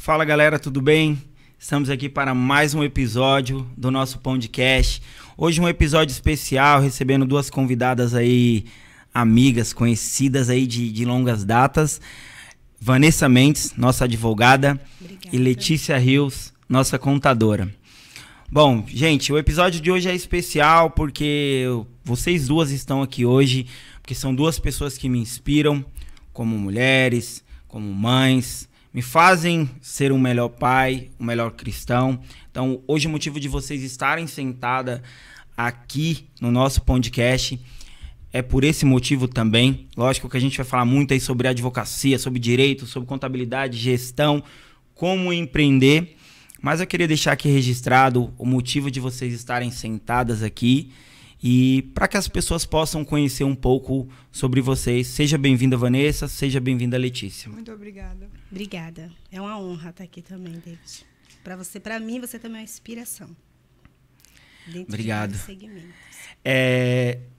Fala galera, tudo bem? Estamos aqui para mais um episódio do nosso podcast. Hoje um episódio especial, recebendo duas convidadas aí, amigas, conhecidas aí de longas datas. Vanessa Mendes, nossa advogada. Obrigada. E Letícia Rios, nossa contadora. Bom, gente, o episódio de hoje é especial porque vocês duas estão aqui hoje, porque são duas pessoas que me inspiram como mulheres, como mães, me fazem ser um melhor pai, um melhor cristão. Então, hoje o motivo de vocês estarem sentadas aqui no nosso podcast é por esse motivo também. Lógico que a gente vai falar muito aí sobre advocacia, sobre direito, sobre contabilidade, gestão, como empreender. Mas eu queria deixar aqui registrado o motivo de vocês estarem sentadas aqui e para que as pessoas possam conhecer um pouco sobre vocês. Seja bem-vinda, Vanessa. Seja bem-vinda, Letícia. Muito obrigada. Obrigada. É uma honra estar aqui também, David. Para mim, você também é uma inspiração. Obrigado.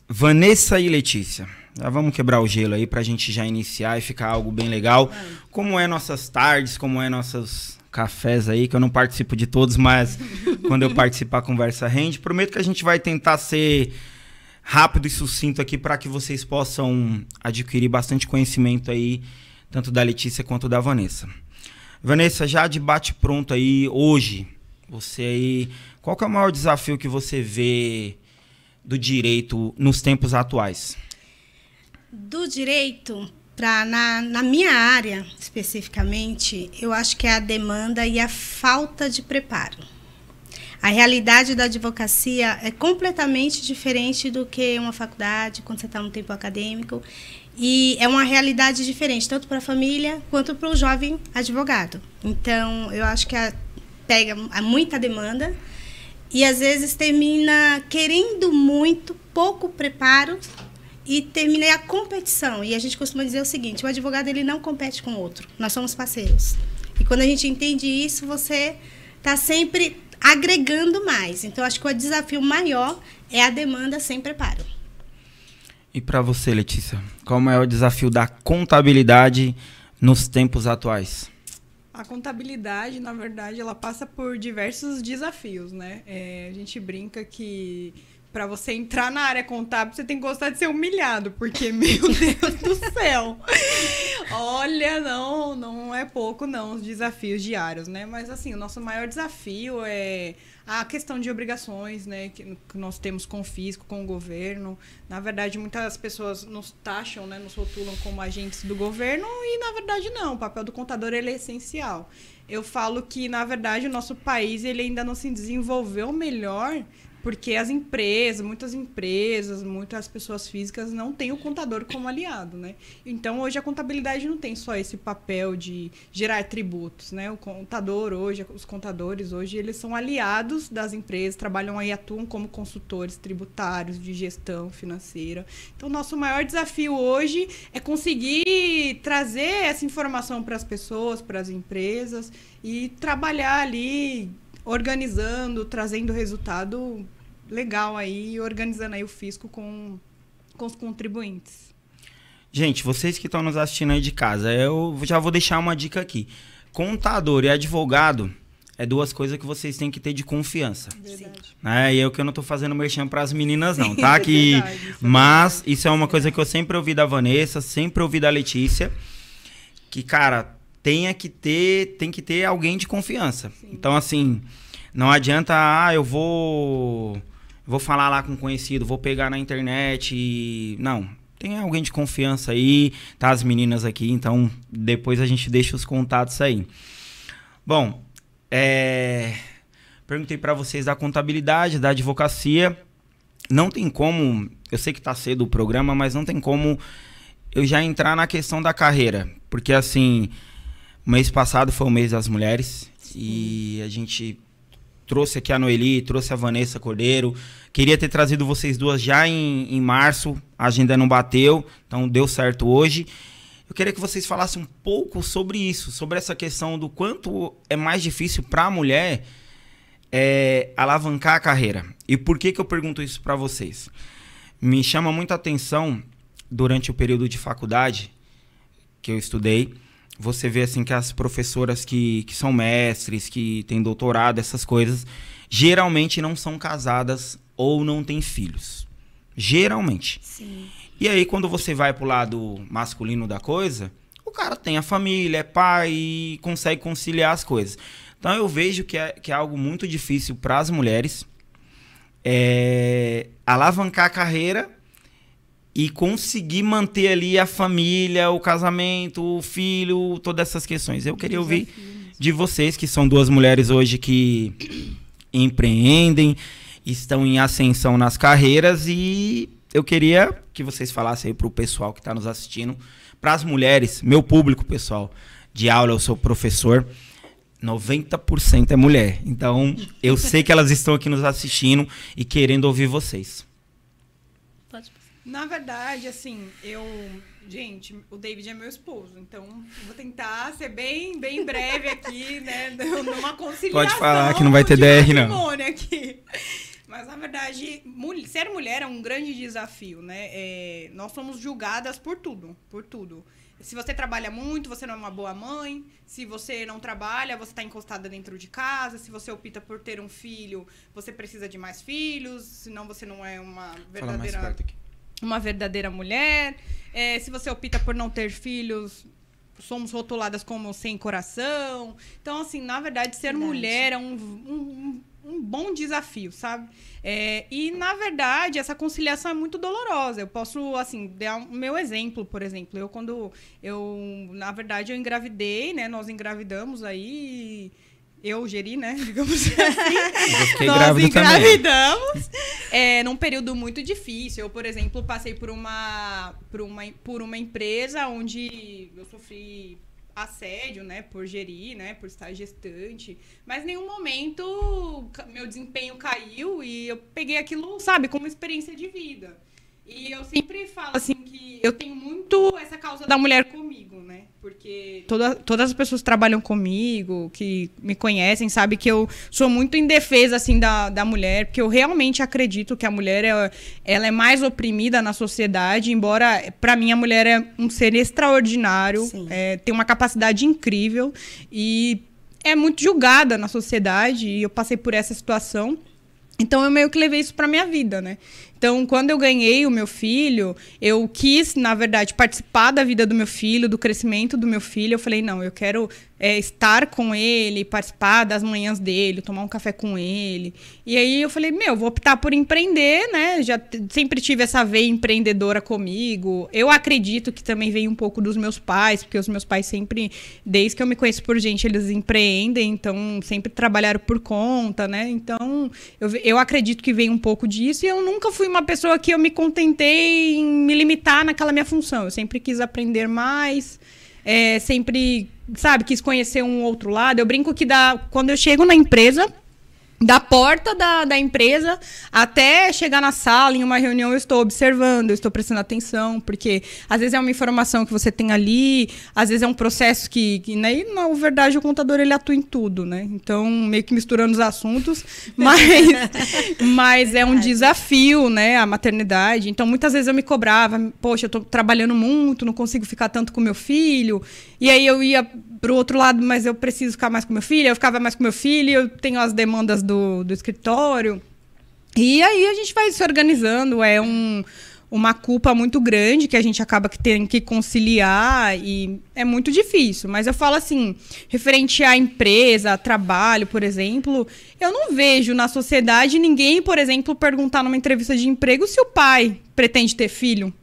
Vanessa e Letícia, já vamos quebrar o gelo aí para a gente já iniciar e ficar algo bem legal. Como é nossas tardes, como é nossos cafés aí, que eu não participo de todos, mas quando eu participar a conversa rende. Prometo que a gente vai tentar ser rápido e sucinto aqui para que vocês possam adquirir bastante conhecimento aí, tanto da Letícia quanto da Vanessa. Vanessa, já de bate pronto aí, hoje, você aí, qual que é o maior desafio que você vê do direito nos tempos atuais? Do direito, na minha área, especificamente, eu acho que é a demanda e a falta de preparo. A realidade da advocacia é completamente diferente do que uma faculdade, quando você está no tempo acadêmico. E é uma realidade diferente, tanto para a família quanto para o jovem advogado. Então, eu acho que pega muita demanda e, às vezes, termina querendo muito, pouco preparo, e terminei a competição. E a gente costuma dizer o seguinte: o advogado ele não compete com o outro, nós somos parceiros. E quando a gente entende isso, você está sempre agregando mais. Então, acho que o desafio maior é a demanda sem preparo. E para você, Letícia, qual o maior desafio da contabilidade nos tempos atuais? A contabilidade, na verdade, ela passa por diversos desafios, né? A gente brinca que para você entrar na área contábil, você tem que gostar de ser humilhado, porque, meu Deus do céu, olha, não é pouco, não, os desafios diários, né? Mas, assim, o nosso maior desafio é a questão de obrigações, né, que nós temos com o fisco, com o governo. Na verdade, muitas pessoas nos taxam, né, nos rotulam como agentes do governo e, na verdade, não. O papel do contador ele é essencial. Eu falo que, na verdade, o nosso país ele ainda não se desenvolveu melhor porque muitas pessoas físicas não têm o contador como aliado, né? Então, hoje, a contabilidade não tem só esse papel de gerar tributos, né? O contador hoje, os contadores hoje, eles são aliados das empresas, trabalham aí, atuam como consultores tributários, de gestão financeira. Então, nosso maior desafio hoje é conseguir trazer essa informação para as pessoas, para as empresas e trabalhar ali organizando, trazendo resultado legal aí, organizando aí o fisco com os contribuintes. Gente, vocês que estão nos assistindo aí de casa, eu já vou deixar uma dica aqui. Contador e advogado é duas coisas que vocês têm que ter de confiança. Verdade. E eu que eu não tô fazendo merchan para as meninas não, tá? Mas isso é uma coisa que eu sempre ouvi da Vanessa, sempre ouvi da Letícia, que, cara, tem que ter alguém de confiança. Sim. Então, assim, não adianta, eu vou falar lá com um conhecido, vou pegar na internet e... Não, tem alguém de confiança aí, tá? As meninas aqui, então depois a gente deixa os contatos aí. Bom, perguntei para vocês da contabilidade, da advocacia. Não tem como, eu sei que tá cedo o programa, mas não tem como eu já entrar na questão da carreira. Porque, assim, o mês passado foi o mês das mulheres. Sim. E a gente trouxe aqui a Noeli, trouxe a Vanessa Cordeiro. Queria ter trazido vocês duas já em março, a agenda não bateu, então deu certo hoje. Eu queria que vocês falassem um pouco sobre isso, sobre essa questão do quanto é mais difícil para a mulher alavancar a carreira. E por que eu pergunto isso para vocês? Me chama muita atenção, durante o período de faculdade que eu estudei, você vê assim que as professoras que são mestres, que têm doutorado, essas coisas, geralmente não são casadas ou não têm filhos. Geralmente. Sim. E aí, quando você vai pro lado masculino da coisa, o cara tem a família, é pai e consegue conciliar as coisas. Então, eu vejo que é algo muito difícil para as mulheres alavancar a carreira e conseguir manter ali a família, o casamento, o filho, todas essas questões. Eu queria ouvir de vocês, que são duas mulheres hoje que empreendem, estão em ascensão nas carreiras, e eu queria que vocês falassem aí para o pessoal que está nos assistindo, para as mulheres, meu público, pessoal, de aula, eu sou professor, 90% é mulher. Então, eu sei que elas estão aqui nos assistindo e querendo ouvir vocês. Pode. Na verdade, assim, gente, o David é meu esposo, então eu vou tentar ser bem breve aqui, né, numa conciliação. Pode falar que não vai ter DR, não. Aqui. Mas, na verdade, ser mulher é um grande desafio, né? Nós somos julgadas por tudo, por tudo. Se você trabalha muito, você não é uma boa mãe. Se você não trabalha, você está encostada dentro de casa. Se você opta por ter um filho, você precisa de mais filhos. Senão você não é uma verdadeira mulher. Se você opta por não ter filhos, somos rotuladas como sem coração. Então, assim, na verdade, ser mulher é um bom desafio, sabe? E, na verdade, essa conciliação é muito dolorosa. Eu posso, assim, dar o meu exemplo, por exemplo. Na verdade, eu engravidei, né? Nós engravidamos aí... Eu geri, né? Digamos assim. Nós engravidamos num período muito difícil. Eu, por exemplo, passei por uma empresa onde eu sofri assédio, né? Por gerir, né? Por estar gestante. Mas em nenhum momento meu desempenho caiu e eu peguei aquilo, sabe, como experiência de vida. E eu sempre falo, assim, que eu tenho muito essa causa da mulher comigo, né? Porque todas as pessoas que trabalham comigo, que me conhecem, sabem que eu sou muito em defesa, assim, da mulher, porque eu realmente acredito que a mulher, ela é mais oprimida na sociedade, embora, para mim, a mulher é um ser extraordinário, tem uma capacidade incrível e é muito julgada na sociedade, e eu passei por essa situação. Então, eu meio que levei isso para minha vida, né? Então, quando eu ganhei o meu filho, eu quis, na verdade, participar da vida do meu filho, do crescimento do meu filho. Eu falei, não, eu quero estar com ele, participar das manhãs dele, tomar um café com ele. E aí eu falei, vou optar por empreender, né? Já sempre tive essa veia empreendedora comigo. Eu acredito que também veio um pouco dos meus pais, porque os meus pais sempre, desde que eu me conheço por gente, eles empreendem, então sempre trabalharam por conta, né? Então, eu acredito que veio um pouco disso, e eu nunca fui uma pessoa que eu me contentei em me limitar naquela minha função. Eu sempre quis aprender mais, sempre, sabe, quis conhecer um outro lado. Eu brinco que quando eu chego na empresa, da porta da empresa até chegar na sala, em uma reunião, eu estou observando, eu estou prestando atenção, porque às vezes é uma informação que você tem ali, às vezes é um processo que na verdade, o contador, ele atua em tudo, né? Então, meio que misturando os assuntos, mas é um desafio, né? A maternidade. Então, muitas vezes eu me cobrava, poxa, eu estou trabalhando muito, não consigo ficar tanto com meu filho, e aí eu ia pro outro lado, mas eu preciso ficar mais com meu filho, eu ficava mais com meu filho, eu tenho as demandas do escritório. E aí a gente vai se organizando, uma culpa muito grande que a gente acaba que tem que conciliar, e é muito difícil. Mas eu falo assim, referente à empresa, a trabalho, por exemplo, eu não vejo na sociedade ninguém, por exemplo, perguntar numa entrevista de emprego se o pai pretende ter filho.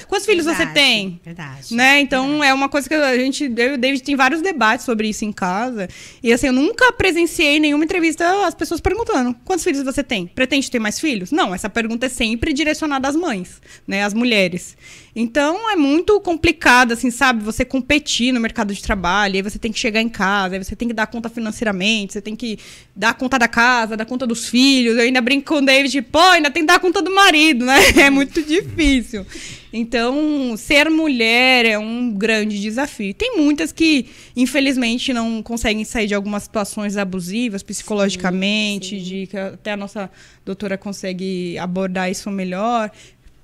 Quantos filhos você tem? Verdade. Né? Então, é uma coisa que eu e o David tem vários debates sobre isso em casa. E assim, eu nunca presenciei nenhuma entrevista as pessoas perguntando: quantos filhos você tem? Pretende ter mais filhos? Não, essa pergunta é sempre direcionada às mães, né? Às mulheres. Então, é muito complicado, assim, sabe? Você competir no mercado de trabalho, aí você tem que chegar em casa, aí você tem que dar conta financeiramente, você tem que dar conta da casa, dar conta dos filhos. Eu ainda brinco com o David, ainda tem que dar conta do marido, né? É muito difícil. Então, ser mulher é um grande desafio. Tem muitas que, infelizmente, não conseguem sair de algumas situações abusivas, psicologicamente, sim. Que até a nossa doutora consegue abordar isso melhor,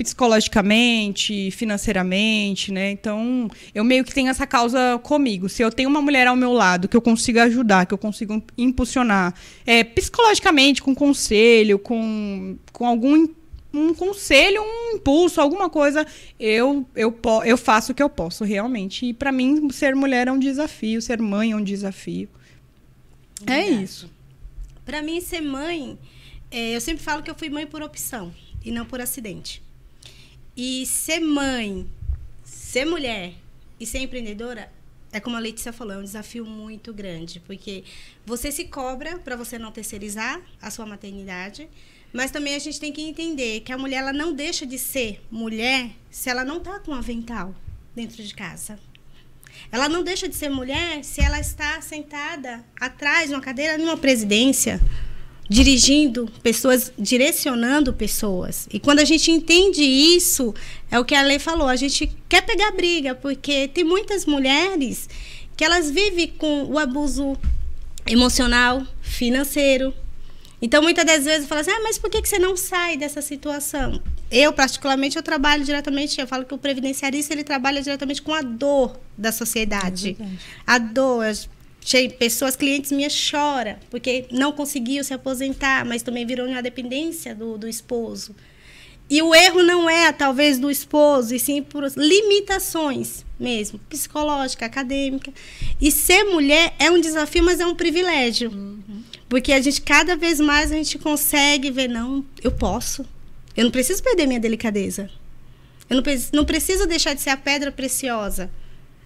psicologicamente, financeiramente, né? Então, eu meio que tenho essa causa comigo. Se eu tenho uma mulher ao meu lado que eu consigo ajudar, que eu consigo impulsionar psicologicamente, com conselho, com algum um conselho, um impulso, alguma coisa, eu faço o que eu posso, realmente. E para mim, ser mulher é um desafio, ser mãe é um desafio. É isso. Para mim, ser mãe, eu sempre falo que eu fui mãe por opção e não por acidente. E ser mãe, ser mulher e ser empreendedora, é como a Letícia falou, é um desafio muito grande, porque você se cobra para você não terceirizar a sua maternidade, mas também a gente tem que entender que a mulher ela não deixa de ser mulher se ela não está com um avental dentro de casa. Ela não deixa de ser mulher se ela está sentada atrás de uma cadeira numa presidência, dirigindo pessoas, direcionando pessoas. E quando a gente entende isso, é o que a Lei falou, a gente quer pegar briga, porque tem muitas mulheres que elas vivem com o abuso emocional, financeiro. Então, muitas das vezes, fala assim, mas por que você não sai dessa situação? Eu, particularmente, eu trabalho diretamente, eu falo que o previdenciarista, ele trabalha diretamente com a dor da sociedade. A dor, pessoas, clientes minhas choram, porque não conseguiu se aposentar, mas também virou uma dependência do esposo. E o erro não é, talvez, do esposo, e sim por limitações mesmo, psicológica, acadêmica. E ser mulher é um desafio, mas é um privilégio. Porque a gente, cada vez mais, a gente consegue ver, não, eu posso. Eu não preciso perder minha delicadeza. Eu não preciso deixar de ser a pedra preciosa.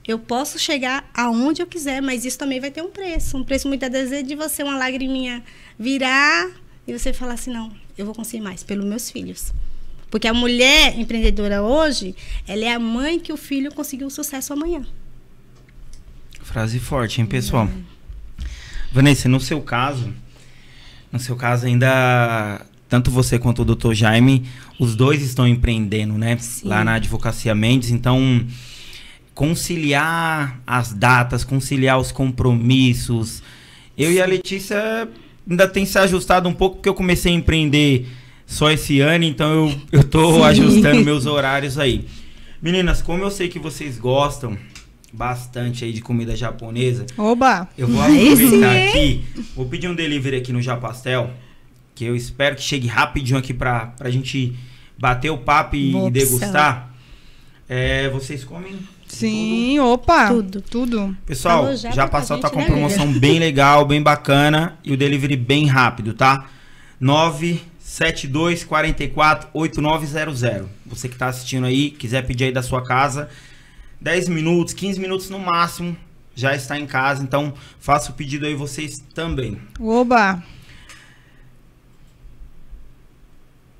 Eu posso chegar aonde eu quiser, mas isso também vai ter um preço. Um preço, muitas das vezes, de você, uma lagriminha virar e você falar assim, não, eu vou conseguir mais pelos meus filhos. Porque a mulher empreendedora hoje, ela é a mãe que o filho conseguiu sucesso amanhã. Frase forte, hein, pessoal? Vanessa, no seu caso ainda, tanto você quanto o Dr. Jaime, os dois estão empreendendo, né? Sim. Lá na Advocacia Mendes, então conciliar as datas, conciliar os compromissos. Eu e a Letícia ainda tem se ajustado um pouco, porque eu comecei a empreender só esse ano, então eu tô ajustando meus horários aí. Meninas, como eu sei que vocês gostam bastante aí de comida japonesa. Oba! Eu vou aproveitar aqui, vou pedir um delivery aqui no Japastel, que eu espero que chegue rapidinho aqui pra gente bater o papo e degustar. Vocês comem? Sim, tudo? Opa! Tudo. Pessoal, Japastel tá com uma promoção bem legal, bem bacana, e o delivery bem rápido, tá? 972448900. Você que tá assistindo aí, quiser pedir aí da sua casa, 10 minutos, 15 minutos no máximo, já está em casa. Então, faça o pedido aí vocês também. Oba!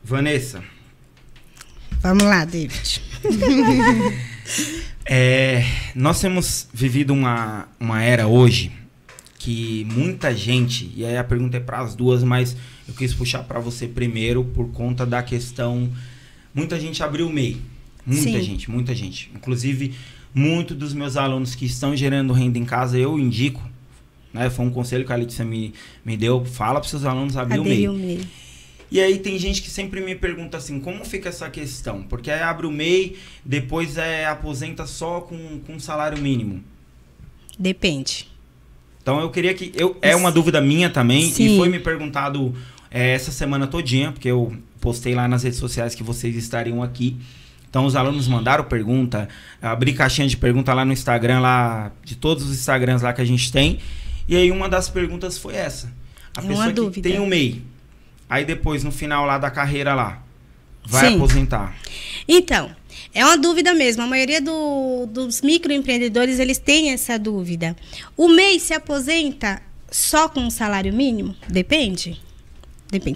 Vanessa. Vamos lá, David. Nós temos vivido uma era hoje que muita gente, e aí a pergunta é para as duas, mas eu quis puxar para você primeiro por conta da questão, muita gente abriu o MEI. Muita gente. Inclusive, muitos dos meus alunos que estão gerando renda em casa, eu indico, né? Foi um conselho que a Letícia me deu. Fala para os seus alunos abrir o MEI. E aí tem gente que sempre me pergunta assim, como fica essa questão? Porque aí abre o MEI, depois aposenta só com salário mínimo. Depende. Então eu queria que... É uma dúvida minha também. Sim. E foi me perguntado essa semana todinha, porque eu postei lá nas redes sociais que vocês estariam aqui. Então, os alunos mandaram pergunta, abri caixinha de pergunta lá no Instagram, lá de todos os Instagrams lá que a gente tem. E aí, uma das perguntas foi essa. A pessoa que tem um MEI, aí depois, no final lá da carreira lá, vai aposentar. Então, é uma dúvida mesmo. A maioria dos microempreendedores, eles têm essa dúvida. O MEI se aposenta só com um salário mínimo? Depende.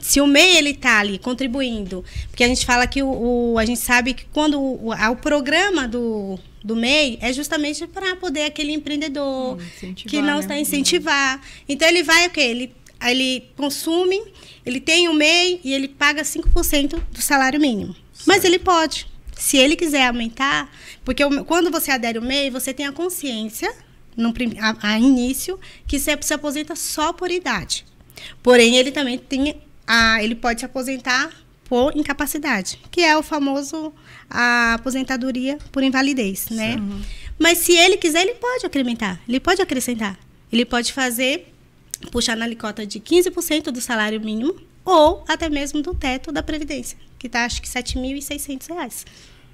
Se o MEI ele está ali contribuindo, porque a gente fala que a gente sabe que quando o programa do MEI é justamente para poder aquele empreendedor que não está incentivar. Então ele vai o quê? Ele consome, ele tem o MEI e ele paga 5% do salário mínimo. Certo. Mas ele pode, se ele quiser aumentar, porque quando você adere ao MEI, você tem a consciência, a início, que você se aposenta só por idade. Porém, ele também tem ele pode se aposentar por incapacidade, que é o famoso a aposentadoria por invalidez, né? Uhum. Mas se ele quiser, ele pode incrementar, ele pode acrescentar. Ele pode puxar na alíquota de 15% do salário mínimo ou até mesmo do teto da Previdência, que está, acho que, R$ 7.600.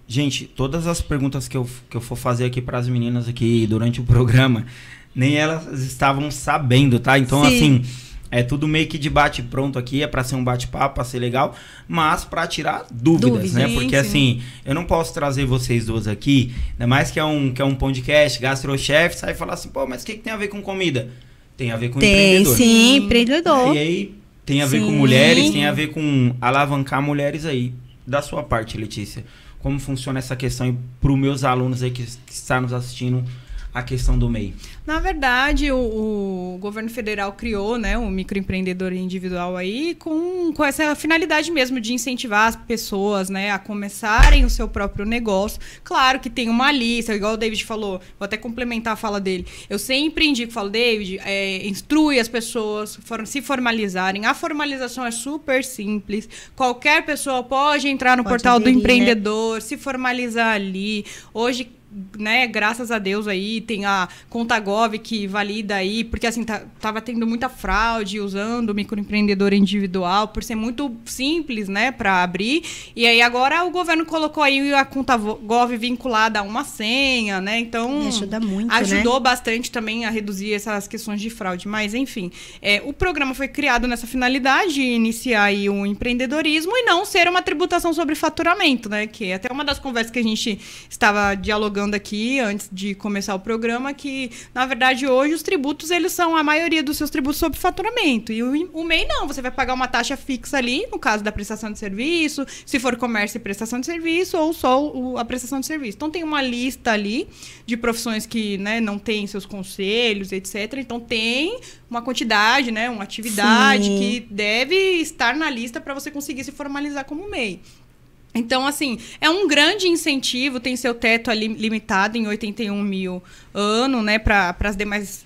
Gente, todas as perguntas que eu for fazer aqui para as meninas aqui durante o programa, nem elas estavam sabendo, tá? Então, Sim. assim, é tudo meio que de bate-pronto aqui, é para ser um bate-papo, para ser legal, mas para tirar dúvidas, né? Porque, assim, eu não posso trazer vocês duas aqui, ainda mais que é um podcast, GastroChef, sai e falar assim, pô, mas o que tem a ver com comida? Tem a ver com empreendedor. Sim, empreendedor. E aí, tem a ver com mulheres, tem a ver com alavancar mulheres aí. Da sua parte, Letícia, como funciona essa questão para os meus alunos aí que estão nos assistindo, a questão do MEI? Na verdade, o governo federal criou, né, o microempreendedor individual aí com essa finalidade mesmo de incentivar as pessoas, né, a começarem o seu próprio negócio. Claro que tem uma lista, igual o David falou, vou até complementar a fala dele. Eu sempre indico, falo, David, instrui as pessoas se formalizarem. A formalização é super simples. Qualquer pessoa pode entrar no portal do empreendedor, se formalizar ali. Hoje, né, graças a Deus aí tem a Contagov que valida aí, porque assim tava tendo muita fraude usando o microempreendedor individual por ser muito simples, né, para abrir. E aí agora o governo colocou aí a Contagov vinculada a uma senha, né? Então ajuda muito, ajudou bastante também a reduzir essas questões de fraude. Mas enfim, o programa foi criado nessa finalidade de iniciar aí o empreendedorismo e não ser uma tributação sobre faturamento, né? Que é até uma das conversas que a gente estava dialogando aqui antes de começar o programa, que na verdade hoje os tributos, eles são a maioria dos seus tributos sobre faturamento, e o MEI não, você vai pagar uma taxa fixa ali, no caso da prestação de serviço, se for comércio e prestação de serviço, ou só a prestação de serviço. Então tem uma lista ali de profissões que, né, não tem seus conselhos, etc. Então tem uma quantidade, né, uma atividade que deve estar na lista para você conseguir se formalizar como MEI. Então, assim, é um grande incentivo, tem seu teto ali limitado em 81 mil ano, né, para as demais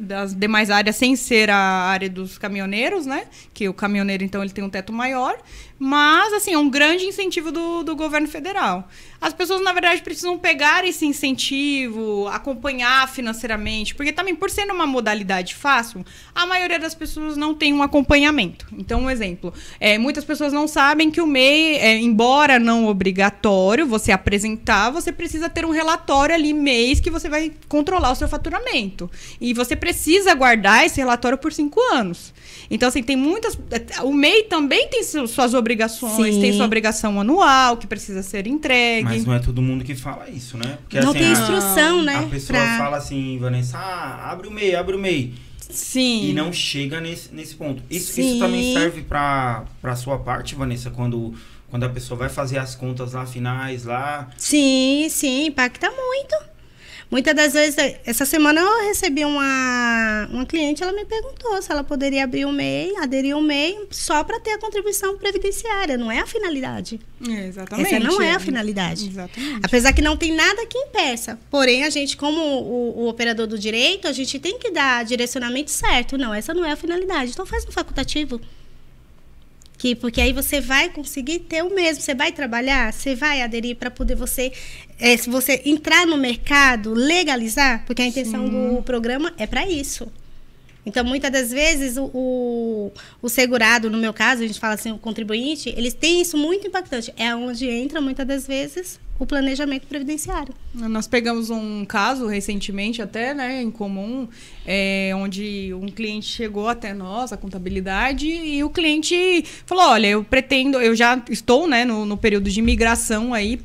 das demais áreas, sem ser a área dos caminhoneiros, né, que o caminhoneiro, então, ele tem um teto maior, mas, assim, é um grande incentivo do governo federal. As pessoas, na verdade, precisam pegar esse incentivo, acompanhar financeiramente, porque também, por ser uma modalidade fácil, a maioria das pessoas não tem um acompanhamento. Então, um exemplo, muitas pessoas não sabem que o MEI, embora não obrigatório você apresentar, você precisa ter um relatório ali mês que você vai controlar o seu faturamento. E você precisa guardar esse relatório por 5 anos. Então, assim, tem muitas... O MEI também tem suas obrigações, tem sua obrigação anual, que precisa ser entregue. Mas não é todo mundo que fala isso, né? Porque, não assim, tem instrução, né? A pessoa fala assim, Vanessa, abre o MEI. Sim. E não chega nesse ponto. Isso também serve para a sua parte, Vanessa, quando a pessoa vai fazer as contas lá, finais, lá... Sim, impacta muito. Muitas das vezes, essa semana eu recebi uma cliente, ela me perguntou se ela poderia aderir ao MEI só para ter a contribuição previdenciária, não é a finalidade. Exatamente. Essa não é a finalidade. Exatamente. Apesar que não tem nada que impeça, porém a gente, como o operador do direito, a gente tem que dar direcionamento certo. Não, essa não é a finalidade, então faz um facultativo. Porque aí você vai conseguir ter o mesmo, você vai trabalhar, você vai aderir para poder se você entrar no mercado, legalizar, porque a intenção do programa é para isso. Então, muitas das vezes, o segurado, no meu caso, a gente fala assim, o contribuinte, eles têm isso muito impactante. É onde entra, muitas das vezes, o planejamento previdenciário. Nós pegamos um caso recentemente até, né, em comum, onde um cliente chegou até nós, a contabilidade, e o cliente falou, olha, eu já estou, né, no período de migração aí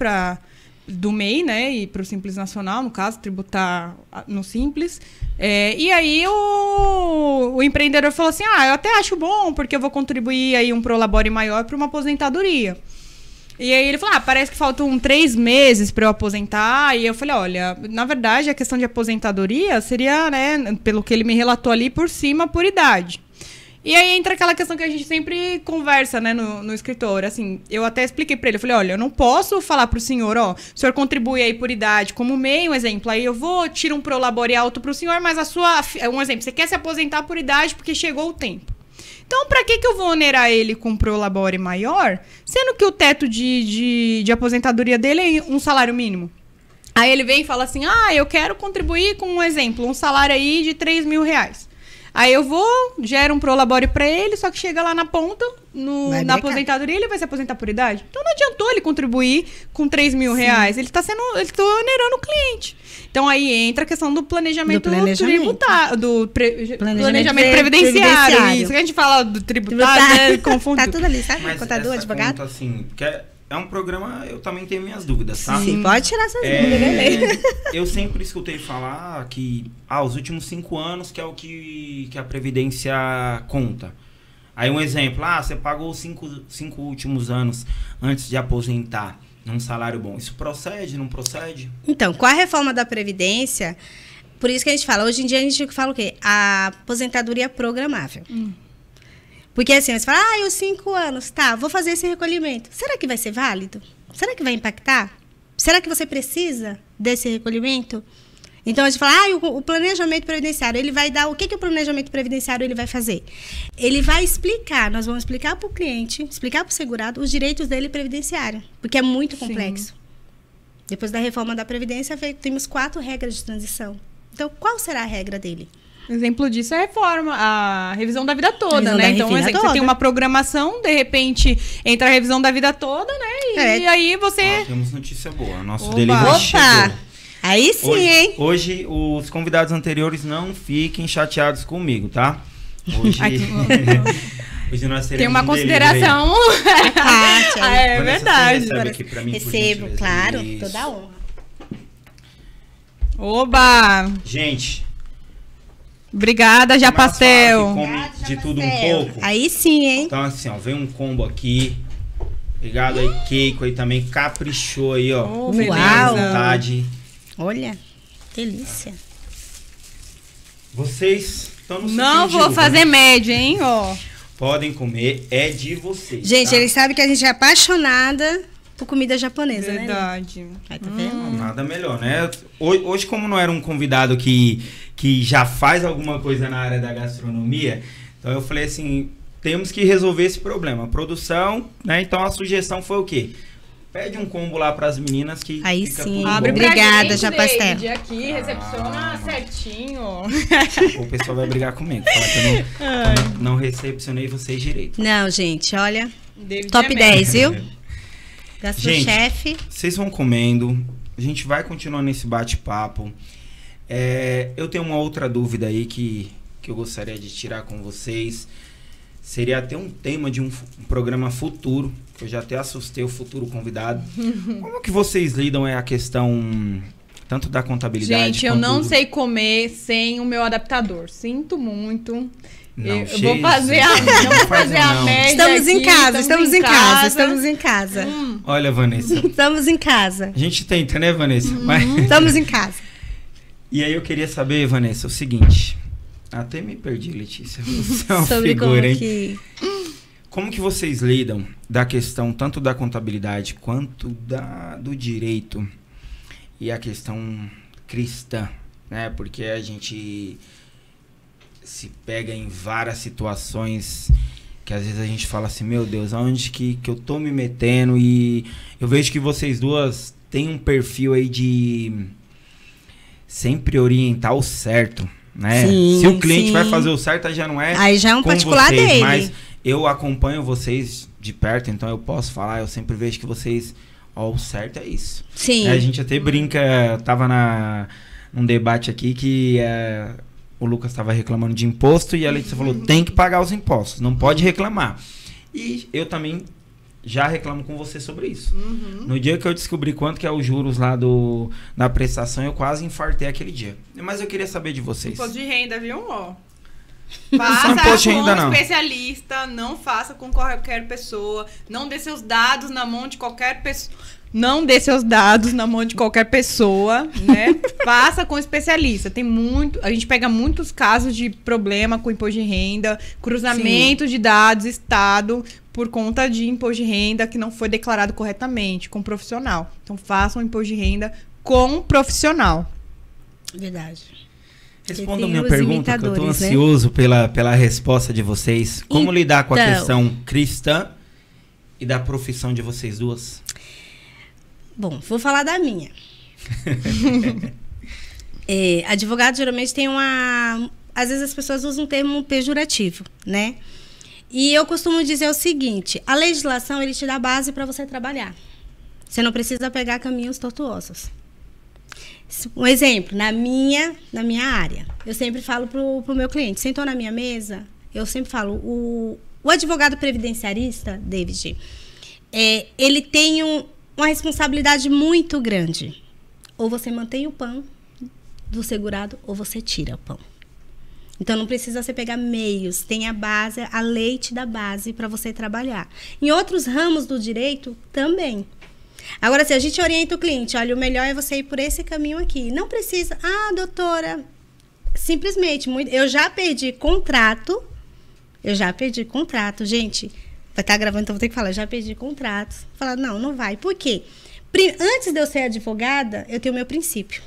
do MEI, né, e para o Simples Nacional, no caso, tributar no Simples. E aí o empreendedor falou assim, eu até acho bom, porque eu vou contribuir aí um prolabore maior para uma aposentadoria. E aí ele falou, parece que faltam 3 meses para eu aposentar. E eu falei, olha, na verdade a questão de aposentadoria seria, né, pelo que ele me relatou ali, por cima, por idade. E aí entra aquela questão que a gente sempre conversa, né, no escritório. Assim, eu até expliquei para ele, eu falei, olha, eu não posso falar pro senhor, o senhor contribui aí por idade como MEI, um exemplo, aí eu tiro um prolabore alto pro senhor, mas um exemplo, você quer se aposentar por idade porque chegou o tempo. Então, para que eu vou onerar ele com um prolabore maior, sendo que o teto de aposentadoria dele é um salário mínimo? Aí ele vem e fala assim, eu quero contribuir com um exemplo, um salário aí de R$3.000. Aí eu gero um prolabore para ele, só que chega lá na ponta, na aposentadoria, ele vai se aposentar por idade. Então não adiantou ele contribuir com R$3.000. Ele tá onerando o cliente. Então aí entra a questão do planejamento tributário, planejamento previdenciário. Isso que a gente fala do tributário, né? Confunde. Tá tudo ali, sabe? Mas Contador, advogado. Conta, assim, é um programa, eu também tenho minhas dúvidas, tá? Sim, pode tirar suas dúvidas. Eu sempre escutei falar que os últimos 5 anos que é o que a Previdência conta. Aí um exemplo, você pagou os 5 últimos anos antes de aposentar num salário bom. Isso procede, não procede? Então, com a reforma da Previdência, por isso que a gente fala, hoje em dia a gente fala o quê? A aposentadoria programável. Porque assim, você fala, os 5 anos, tá, vou fazer esse recolhimento. Será que vai ser válido? Será que vai impactar? Será que você precisa desse recolhimento? Então, a gente fala, o planejamento previdenciário, ele vai dar, o que o planejamento previdenciário ele vai fazer? Ele vai explicar, nós vamos explicar para o cliente, explicar para o segurado os direitos dele previdenciário, porque é muito complexo. Sim. Depois da reforma da Previdência, temos 4 regras de transição. Então, qual será a regra dele? Exemplo disso é a revisão da vida toda, né? Então, você tem uma programação, de repente, entra a revisão da vida toda, né? E aí você... temos notícia boa. Nosso delivery chegou. Aí sim, hein? Hoje, os convidados anteriores não fiquem chateados comigo, tá? Hoje nós teremos tem uma consideração. É verdade. Recebe aqui pra mim, recebo, claro. Toda a honra. Oba! Gente... Obrigada, Já Pastel. Come de tudo um pouco. Aí sim, hein? Então, assim, vem um combo aqui. Obrigado aí, Keiko aí também. Caprichou aí, ó. Uau! Vontade. Olha, delícia. Vocês estão no Não vou fazer média, hein, ó. Podem comer, é de vocês. Gente, tá? Eles sabem que a gente é apaixonada por comida japonesa, verdade. Né? Aí, tá vendo? Nada melhor, né? Hoje, como não era um convidado que já faz alguma coisa na área da gastronomia, então eu falei assim, temos que resolver esse problema. A produção, né? Então a sugestão foi o quê? Pede um combo lá para as meninas que aí fica sim. tudo Abre bom. Obrigada, Já Pastel. Aqui, recepciona certinho. O pessoal vai brigar comigo. Falar que eu não recepcionei vocês direito. Não, gente, olha. David top 10, viu? Gastrochefe. Gente, vocês vão comendo. A gente vai continuar nesse bate-papo. Eu tenho uma outra dúvida aí que eu gostaria de tirar com vocês. Seria até um tema de um programa futuro, que eu já até assustei o futuro convidado. Como que vocês lidam a questão tanto da contabilidade... Gente, eu não sei comer sem o meu adaptador. Sinto muito. Não, eu vou fazer a média. Estamos em casa. Olha, Vanessa. Estamos em casa. A gente tenta, né, Vanessa? Mas... Estamos em casa. E aí eu queria saber, Vanessa, o seguinte... Até me perdi, Letícia. Você é uma figura, hein? Como que vocês lidam da questão tanto da contabilidade quanto do direito e a questão cristã, né? Porque a gente se pega em várias situações que às vezes a gente fala assim, meu Deus, aonde que eu tô me metendo? E eu vejo que vocês duas têm um perfil aí de sempre orientar o certo. Né? Sim, se o cliente vai fazer o certo, aí já não é. Aí já é um particular vocês, dele. Mas eu acompanho vocês de perto, então eu posso falar. Eu sempre vejo que vocês. O certo é isso. Sim. A gente até brinca. Tava num debate aqui que o Lucas estava reclamando de imposto e a Letícia falou: tem que pagar os impostos, não pode reclamar. E eu também já reclamo com você sobre isso. No dia que eu descobri quanto que é os juros lá da prestação, eu quase infartei aquele dia. Mas eu queria saber de vocês. Imposto de renda, viu? Faça com um especialista, não faça com qualquer pessoa, não dê seus dados na mão de qualquer pessoa. Não dê seus dados na mão de qualquer pessoa, né? Faça com especialista. A gente pega muitos casos de problema com imposto de renda, cruzamento de dados, Estado, por conta de imposto de renda que não foi declarado corretamente, com profissional. Então, façam imposto de renda com profissional. Verdade. Responda a minha pergunta, que eu estou ansioso, né, pela resposta de vocês. Como lidar com a questão cristã e da profissão de vocês duas? Bom, vou falar da minha. Advogado geralmente tem às vezes as pessoas usam um termo pejorativo, né? E eu costumo dizer o seguinte: a legislação, ele te dá base para você trabalhar. Você não precisa pegar caminhos tortuosos. Um exemplo, na minha área, eu sempre falo pro meu cliente, sentou na minha mesa, eu sempre falo, o advogado previdenciarista, David, ele tem uma responsabilidade muito grande. Ou você mantém o pão do segurado, ou você tira o pão. Então, não precisa você pegar meios, tem a base, a lei te dá base para você trabalhar. Em outros ramos do direito, também. Agora, se a gente orienta o cliente, olha, o melhor é você ir por esse caminho aqui. Não precisa, doutora, simplesmente, eu já perdi contrato, gente, vai estar gravando, então vou ter que falar, eu já perdi contratos. Falar, não vai. Por quê? Antes de eu ser advogada, eu tenho o meu princípio.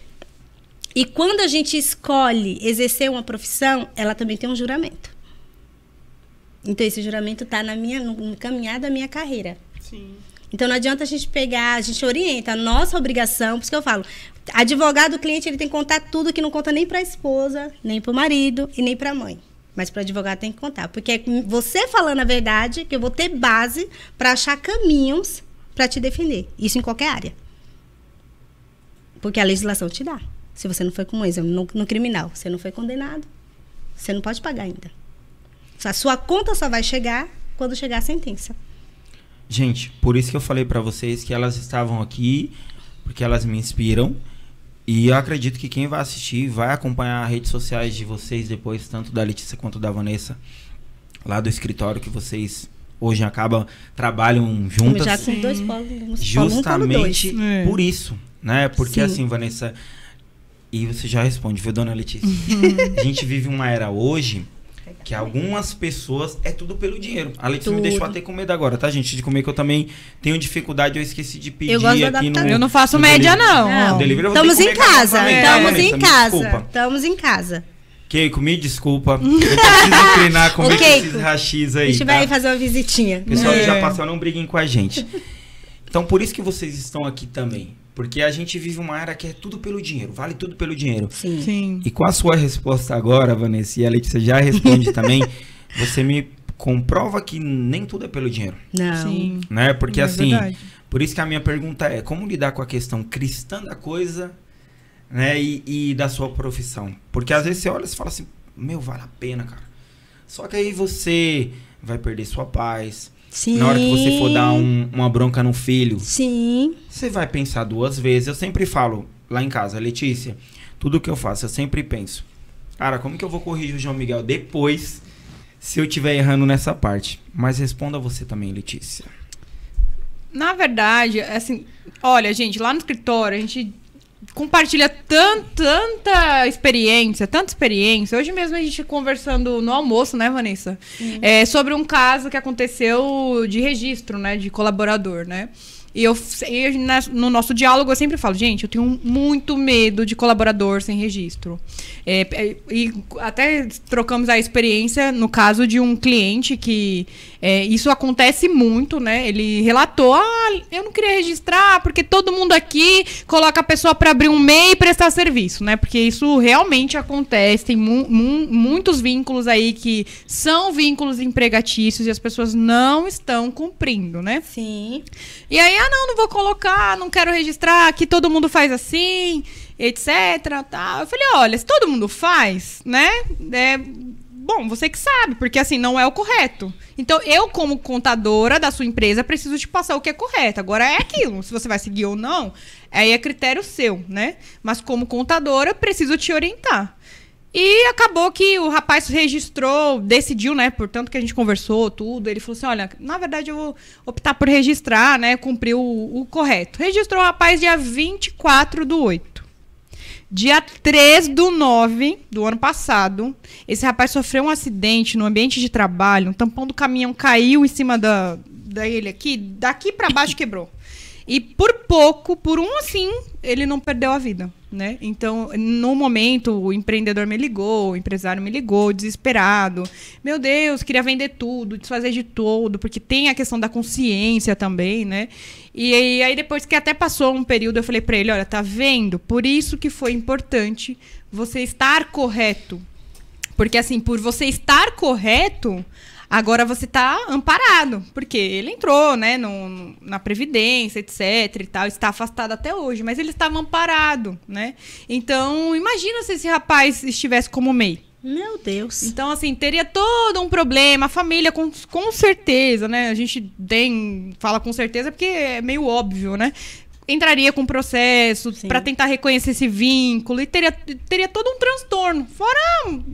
E quando a gente escolhe exercer uma profissão, ela também tem um juramento. Então, esse juramento está no caminhar da minha carreira. Sim. Então, não adianta a gente pegar, a gente orienta a nossa obrigação, por isso que eu falo, advogado, o cliente, ele tem que contar tudo que não conta nem para a esposa, nem para o marido e nem para a mãe. Mas para o advogado tem que contar, porque é você falando a verdade que eu vou ter base para achar caminhos para te defender. Isso em qualquer área. Porque a legislação te dá. Se você não foi, como exemplo, no criminal, você não foi condenado, você não pode pagar ainda. A sua conta só vai chegar quando chegar a sentença. Gente, por isso que eu falei pra vocês que elas estavam aqui, porque elas me inspiram. E eu acredito que quem vai assistir vai acompanhar as redes sociais de vocês depois, tanto da Letícia quanto da Vanessa, lá do escritório que vocês hoje trabalham juntas. Já com dois polos, justamente por isso, né? Porque assim, Vanessa, e você já responde, viu, dona Letícia? A gente vive uma era hoje que algumas pessoas é tudo pelo dinheiro. A Letícia me deixou até com medo agora, tá, gente? De comer, que eu também tenho dificuldade, eu esqueci de pedir aqui no... Eu não faço média, não. Estamos em casa. Estamos em casa. Keiko, me desculpa. Eu preciso treinar comer esses rachis aí. A gente vai fazer uma visitinha. Pessoal, já passou, não briguem com a gente. Então, por isso que vocês estão aqui também. Porque a gente vive uma era que é tudo pelo dinheiro, vale tudo pelo dinheiro. Sim. E com a sua resposta agora, Vanessa, e a Letícia já responde também, você me comprova que nem tudo é pelo dinheiro. Não. Sim. Né? Porque assim, verdade. por isso que a minha pergunta é, como lidar com a questão cristã da coisa, né, e da sua profissão? Porque às vezes você olha e fala assim, vale a pena, cara. Só que aí você vai perder sua paz. Sim. Na hora que você for dar uma bronca no filho, sim, você vai pensar duas vezes. Eu sempre falo lá em casa, Letícia, tudo que eu faço, eu sempre penso, cara, como que eu vou corrigir o João Miguel depois se eu estiver errando nessa parte? Mas responda você também, Letícia. Na verdade, assim, olha, gente, lá no escritório a gente compartilha tanta experiência. Hoje mesmo a gente no almoço, né, Vanessa? Sobre um caso que aconteceu de registro, né, de colaborador, né? E no nosso diálogo eu sempre falo, gente, eu tenho muito medo de colaborador sem registro. E até trocamos a experiência no caso de um cliente que isso acontece muito, né? Ele relatou, eu não queria registrar porque todo mundo aqui coloca a pessoa para abrir um MEI e prestar serviço, né? Porque isso realmente acontece, tem muitos vínculos aí que são vínculos empregatícios e as pessoas não estão cumprindo, né? Sim. E aí, não vou colocar, não quero registrar, aqui todo mundo faz assim, etc. Tá. Eu falei, olha, se todo mundo faz, né? Bom, você que sabe, porque assim, não é o correto. Então, eu, como contadora da sua empresa, preciso te passar o que é correto. Agora é aquilo, se você vai seguir ou não, aí é critério seu, né? Mas como contadora, preciso te orientar. E acabou que o rapaz registrou, decidiu, né? Portanto que a gente conversou, tudo. Ele falou assim, olha, na verdade eu vou optar por registrar, né? Cumprir o correto. Registrou o rapaz dia 24/8. Dia 3/9 do ano passado, esse rapaz sofreu um acidente no ambiente de trabalho. Um tampão do caminhão caiu em cima dele aqui, daqui para baixo quebrou. E por pouco, por um assim, ele não perdeu a vida, né? Então, no momento, o empreendedor me ligou, o empresário me ligou, desesperado. Meu Deus, queria vender tudo, desfazer de tudo, porque tem a questão da consciência também, né? E aí, depois que até passou um período, eu falei pra ele, olha, tá vendo? Por isso que foi importante você estar correto. Porque, assim, por você estar correto, agora você tá amparado. Porque ele entrou, né, na Previdência, etc. e tal, está afastado até hoje. Mas ele estava amparado, né? Então, imagina se esse rapaz estivesse como MEI. Meu Deus. Então, assim, teria todo um problema. A família, com certeza, né? A gente fala com certeza porque é meio óbvio, né? Entraria com processo para tentar reconhecer esse vínculo e teria todo um transtorno. Fora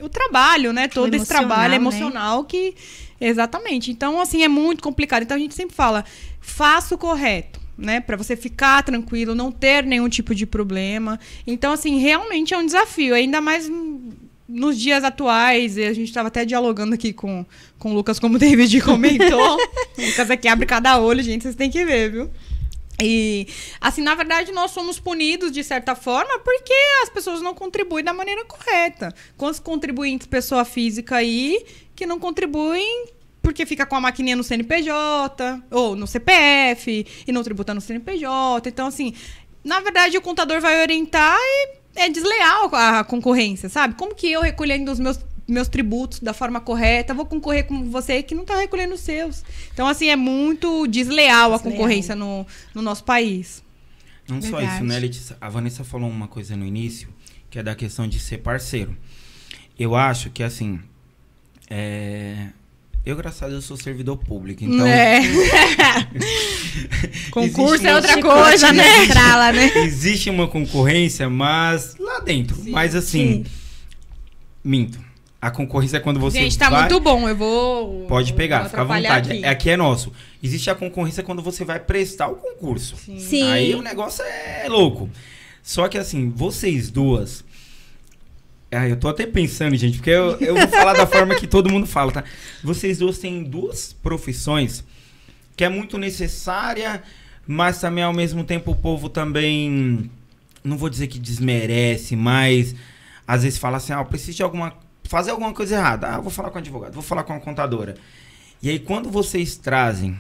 o trabalho, né? Todo esse trabalho emocional, né? Que... Exatamente. Então, assim, é muito complicado. Então, a gente sempre fala, faça o correto, né? Para você ficar tranquilo, não ter nenhum tipo de problema. Então, assim, realmente é um desafio. Ainda mais nos dias atuais. A gente estava até dialogando aqui com o Lucas, como o David comentou. O Lucas aqui abre cada olho, gente. Vocês têm que ver, viu? E, assim, na verdade, nós somos punidos, de certa forma, porque as pessoas não contribuem da maneira correta. Quantos contribuintes, pessoa física aí, que não contribuem porque fica com a maquininha no CNPJ, ou no CPF, e não tributa no CNPJ. Então, assim, na verdade, o contador vai orientar e é desleal a concorrência, sabe? Como que eu, recolhendo os meus tributos da forma correta, vou concorrer com você que não está recolhendo os seus. Então, assim, é muito desleal a concorrência no nosso país. Não só isso, né, Letícia? A Vanessa falou uma coisa no início, que é da questão de ser parceiro. Eu acho que, assim, eu, graças a Deus, sou servidor público, então... Concurso é outra coisa, né? Trala, né? Existe uma concorrência, mas lá dentro. Sim, mas, assim, minto. A concorrência é quando você Gente, tá muito bom, eu vou... Pode pegar, fica à vontade. Aqui. Aqui é nosso. Existe a concorrência quando você vai prestar o concurso. Sim. Aí o negócio é louco. Só que, assim, vocês duas... eu tô até pensando, gente, porque eu vou falar da forma que todo mundo fala, tá? Vocês duas têm duas profissões que é muito necessária, mas também, ao mesmo tempo, o povo também... Não vou dizer que desmerece, mas... Às vezes fala assim, eu preciso de fazer alguma coisa errada. Vou falar com o advogado, vou falar com a contadora. E aí, quando vocês trazem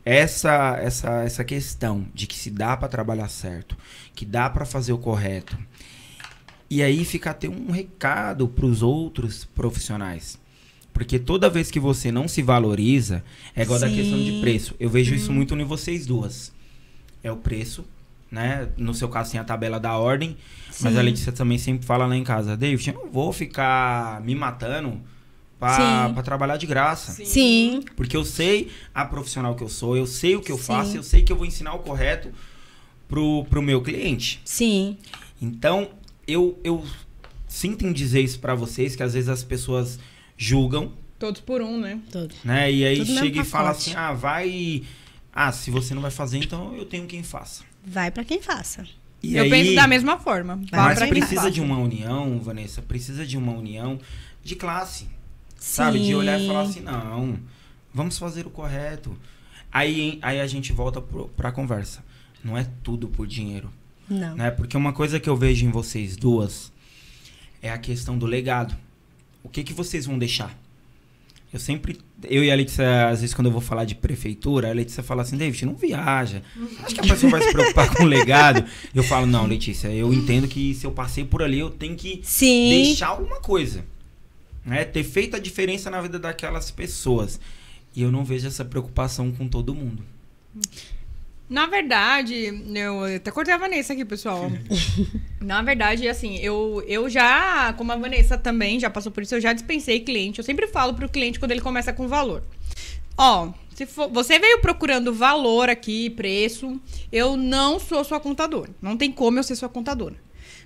essa questão de que se dá para trabalhar certo, que dá para fazer o correto, e aí fica até um recado para os outros profissionais. Porque toda vez que você não se valoriza, é igual da questão de preço. Eu vejo isso muito em vocês duas. É o preço, né? No seu caso, tem a tabela da ordem. Sim. Mas a Letícia também sempre fala lá em casa, David, eu não vou ficar me matando pra trabalhar de graça. Sim. Porque eu sei a profissional que eu sou, eu sei o que eu faço, eu sei que eu vou ensinar o correto pro meu cliente. Sim. Então, eu sinto em dizer isso pra vocês, que às vezes as pessoas julgam. Todos por um, né? Todos. Né? E aí chega e fala assim, se você não vai fazer, então eu tenho quem faça. Vai pra quem faça. E eu penso da mesma forma. Mas precisa de uma união, Vanessa, precisa de uma união de classe. Sabe? De olhar e falar assim, não, vamos fazer o correto. Aí a gente volta pra conversa. Não é tudo por dinheiro. Não. Né? Porque uma coisa que eu vejo em vocês duas é a questão do legado. O que vocês vão deixar? Eu e a Letícia, às vezes, quando eu vou falar de prefeitura, a Letícia fala assim, David, não viaja. Acho que a pessoa vai se preocupar com o legado. Eu falo, não, Letícia, eu entendo que se eu passei por ali, eu tenho que deixar alguma coisa. Né? Ter feito a diferença na vida daquelas pessoas. E eu não vejo essa preocupação com todo mundo. Na verdade, eu até cortei a Vanessa aqui, pessoal. Na verdade, assim, eu já, como a Vanessa também já passou por isso, eu já dispensei cliente. Eu sempre falo pro cliente quando ele começa com valor. Se você veio procurando valor aqui, preço, eu não sou sua contadora. Não tem como eu ser sua contadora.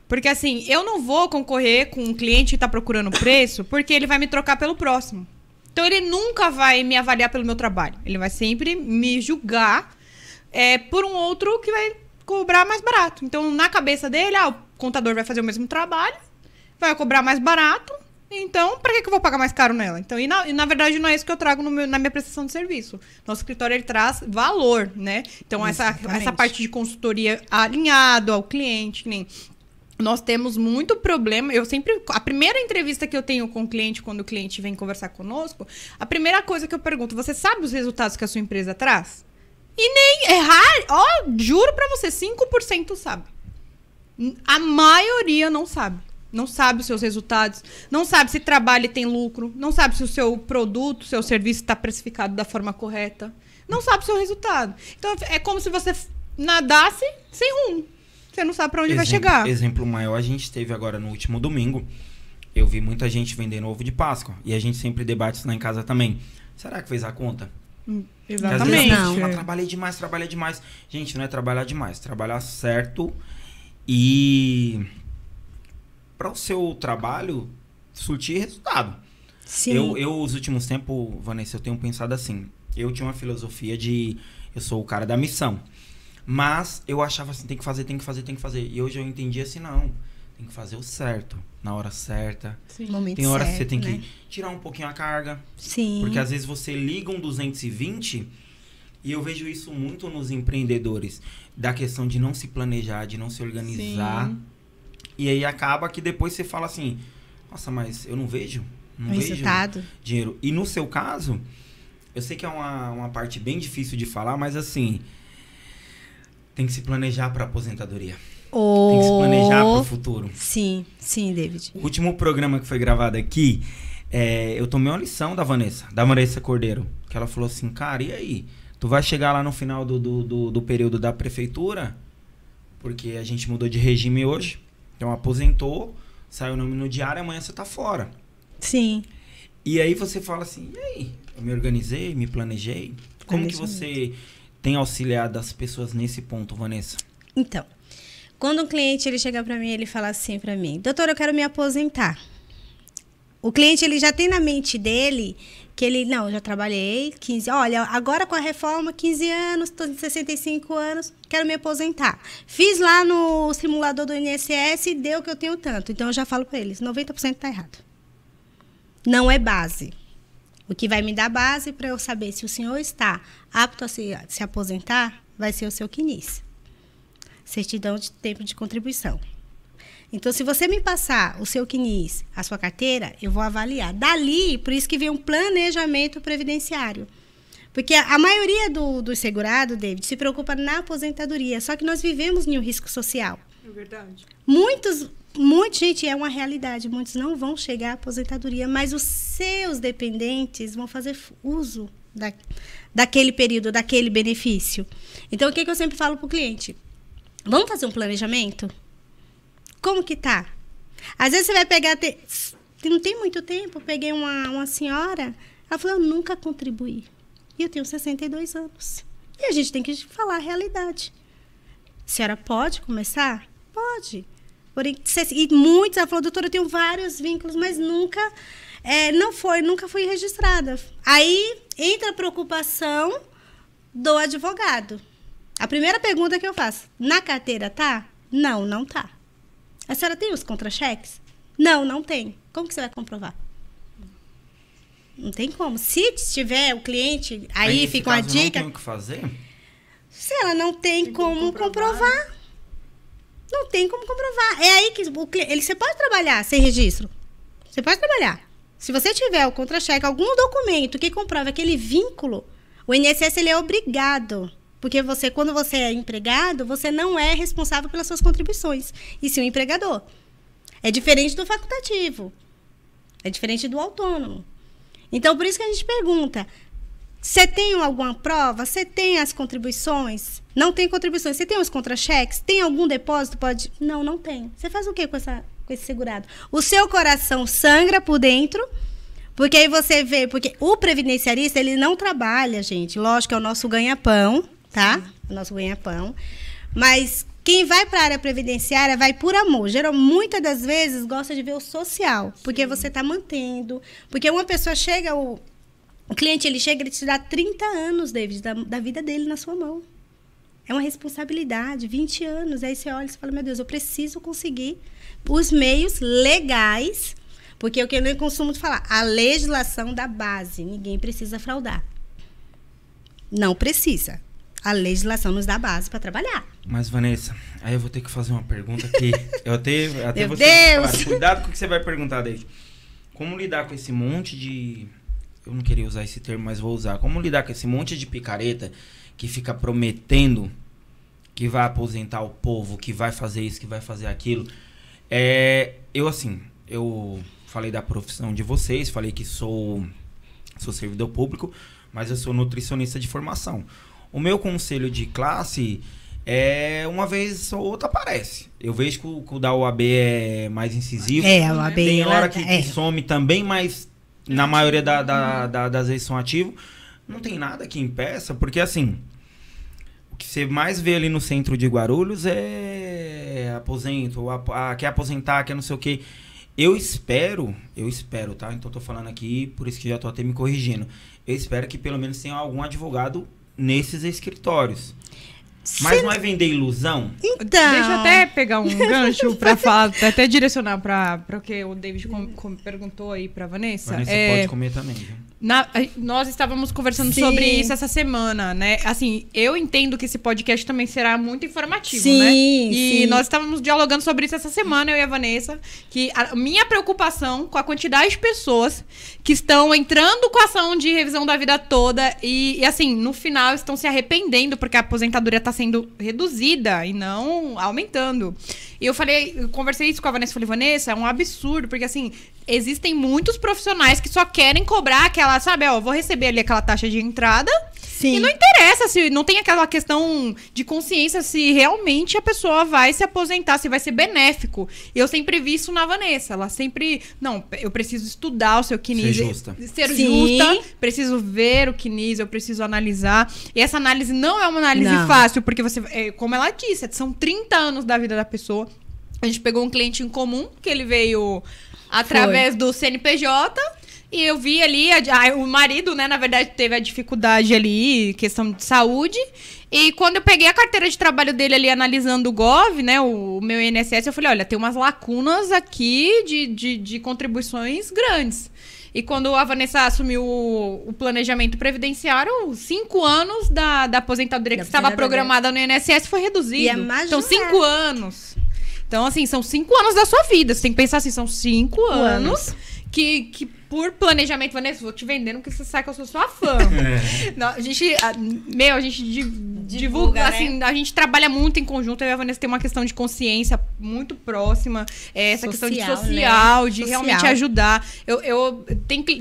Porque, assim, eu não vou concorrer com um cliente que tá procurando preço porque ele vai me trocar pelo próximo. Então, ele nunca vai me avaliar pelo meu trabalho. Ele vai sempre me julgar por um outro que vai cobrar mais barato. Então, na cabeça dele, o contador vai fazer o mesmo trabalho, vai cobrar mais barato Então, para que eu vou pagar mais caro nela? Então, e na verdade, não é isso que eu trago na minha prestação de serviço. Nosso escritório, ele traz valor, né? Então, essa parte de consultoria alinhado ao cliente, que nem... Nós temos muito problema. A primeira entrevista que eu tenho com o cliente, quando o cliente vem conversar conosco, a primeira coisa que eu pergunto, você sabe os resultados que a sua empresa traz? E nem é raro, juro pra você, 5% sabe. A maioria não sabe. Não sabe os seus resultados, não sabe se trabalha e tem lucro, não sabe se o seu produto, seu serviço está precificado da forma correta, não sabe o seu resultado. Então, é como se você nadasse sem rumo. Você não sabe para onde vai chegar. Exemplo maior a gente teve agora no último domingo. Eu vi muita gente vendendo ovo de Páscoa. E a gente sempre debate isso lá em casa também. Será que fez a conta? Exatamente. Às vezes, trabalhei demais. Gente, não é trabalhar demais. Trabalhar certo e... para o seu trabalho surtir resultado. Sim. Eu, os últimos tempos, Vanessa, eu tenho pensado assim. Eu tinha uma filosofia de... Eu sou o cara da missão. Mas eu achava assim, tem que fazer. E hoje eu entendi assim, não. Tem que fazer o certo. Na hora certa. Tem hora que você tem que tirar um pouquinho a carga. Sim. Porque às vezes você liga um 220... E eu vejo isso muito nos empreendedores. Da questão de não se planejar, de não se organizar. Sim. E aí acaba que depois você fala assim, nossa, mas eu não vejo resultado. Dinheiro. E no seu caso, eu sei que é uma parte bem difícil de falar, mas assim, tem que se planejar para aposentadoria. Tem que se planejar para o futuro. Sim, David. O último programa que foi gravado aqui, eu tomei uma lição da Vanessa Cordeiro, que ela falou assim, cara, e aí? Tu vai chegar lá no final do período da prefeitura, porque a gente mudou de regime hoje. Então, aposentou, saiu o nome no diário, amanhã você tá fora. Sim. E aí você fala assim, e aí? Eu me organizei, me planejei. Como que você tem auxiliado as pessoas nesse ponto, Vanessa? Então, quando um cliente ele chega para mim, ele fala assim para mim, doutor, eu quero me aposentar. O cliente ele já tem na mente dele que ele, não, já trabalhei 15, olha, agora com a reforma, 15 anos, estou em 65 anos, quero me aposentar. Fiz lá no simulador do INSS e deu que eu tenho tanto. Então, eu já falo para eles, 90% está errado. Não é base. O que vai me dar base para eu saber se o senhor está apto a se aposentar, vai ser o seu CNIS. Certidão de tempo de contribuição. Então, se você me passar o seu CNIS, a sua carteira, eu vou avaliar. Dali, por isso que vem um planejamento previdenciário. Porque a maioria dos segurados, David, se preocupa na aposentadoria. Só que nós vivemos em um risco social. É verdade. Muita gente, é uma realidade. Muitos não vão chegar à aposentadoria, mas os seus dependentes vão fazer uso daquele período, daquele benefício. Então, o que eu sempre falo para o cliente? Vamos fazer um planejamento? Como que tá? Às vezes você vai pegar... Não tem muito tempo, peguei uma senhora, ela falou, eu nunca contribuí. E eu tenho 62 anos. E a gente tem que falar a realidade. A senhora pode começar? Pode. Porém, e muitos, ela falou, doutora, eu tenho vários vínculos, mas nunca fui registrada. Aí entra a preocupação do advogado. A primeira pergunta que eu faço, na carteira tá? Não, não tá. A senhora tem os contra-cheques? Não, não tem. Como que você vai comprovar? Não tem como. Se tiver o cliente, aí fica uma dica. Não tem o que fazer? Se ela não tem como comprovar. Não tem como comprovar. É aí que você pode trabalhar sem registro. Você pode trabalhar. Se você tiver o contra-cheque, algum documento que comprova aquele vínculo, o INSS ele é obrigado. Porque quando você é empregado, você não é responsável pelas suas contribuições. E sim o empregador. É diferente do facultativo. É diferente do autônomo. Então, por isso que a gente pergunta, você tem alguma prova? Você tem as contribuições? Não tem contribuições. Você tem os contra-cheques? Tem algum depósito? Pode? Não, não tem. Você faz o quê com esse segurado? O seu coração sangra por dentro, porque aí você vê... Porque o previdenciarista, ele não trabalha, gente. Lógico que é o nosso ganha-pão, tá? O nosso ganha-pão. Mas quem vai para a área previdenciária vai por amor. Muitas das vezes gosta de ver o social, porque você está mantendo. Porque uma pessoa chega, o cliente ele chega e te dá 30 anos, David, da vida dele na sua mão. É uma responsabilidade, 20 anos. Aí você olha e fala, meu Deus, eu preciso conseguir os meios legais Porque o que eu costumo falar, a legislação da base, ninguém precisa fraudar. Não precisa. A legislação nos dá base para trabalhar. Mas, Vanessa, aí eu vou ter que fazer uma pergunta que eu até Meu você Deus! falar, cuidado com o que você vai perguntar, David. Como lidar com esse monte de... Eu não queria usar esse termo, mas vou usar. Como lidar com esse monte de picareta que fica prometendo que vai aposentar o povo, que vai fazer isso, que vai fazer aquilo? Eu falei da profissão de vocês, falei que sou servidor público, mas eu sou nutricionista de formação. O meu conselho de classe uma vez ou outra aparece. Eu vejo que o da OAB é mais incisivo. A OAB... Tem hora que some também, mas na maioria das vezes são ativos. Não tem nada que impeça, porque assim, o que você mais vê ali no centro de Guarulhos é aposento, quer aposentar, quer não sei o quê. Eu espero, tá? Então tô falando aqui, por isso que já tô até me corrigindo. Eu espero que pelo menos tenha algum advogado nesses escritórios. Mas não é vender ilusão? Então... Deixa eu até pegar um gancho pra falar, até direcionar pra o que o David perguntou aí pra Vanessa. Vanessa pode comer também, viu? Nós estávamos conversando sobre isso essa semana, né? Assim, eu entendo que esse podcast também será muito informativo, né? E nós estávamos dialogando sobre isso essa semana, eu e a Vanessa, que a minha preocupação com a quantidade de pessoas que estão entrando com a ação de revisão da vida toda e assim, no final estão se arrependendo porque a aposentadoria está sendo reduzida e não aumentando. E eu conversei isso com a Vanessa, falei, Vanessa, é um absurdo, porque assim, existem muitos profissionais que só querem cobrar aquela, sabe, vou receber ali aquela taxa de entrada. Sim. E não interessa, se não tem aquela questão de consciência se realmente a pessoa vai se aposentar, se vai ser benéfico. E eu sempre vi isso na Vanessa. Ela sempre, não, eu preciso estudar o seu CNIS. Ser justa. Ser justa, preciso ver o CNIS, eu preciso analisar. E essa análise não é uma análise fácil, porque você, como ela disse, são 30 anos da vida da pessoa. A gente pegou um cliente em comum, que ele veio através do CNPJ. E eu vi ali, o marido, né, na verdade, teve a dificuldade ali, questão de saúde. E quando eu peguei a carteira de trabalho dele ali, analisando o Gov, né, o meu INSS, eu falei, olha, tem umas lacunas aqui de contribuições grandes. E quando a Vanessa assumiu o planejamento previdenciário, 5 anos da aposentadoria que estava programada no INSS foi reduzido. Então, 5 anos. Então, assim, são 5 anos da sua vida. Você tem que pensar assim, são 5 anos que por planejamento, Vanessa, vou te vendendo porque você sabe que eu sou sua fã. Não, a gente divulga, assim, né? A gente trabalha muito em conjunto. Eu e a Vanessa tem uma questão de consciência muito próxima. Essa questão de social, né? De realmente ajudar.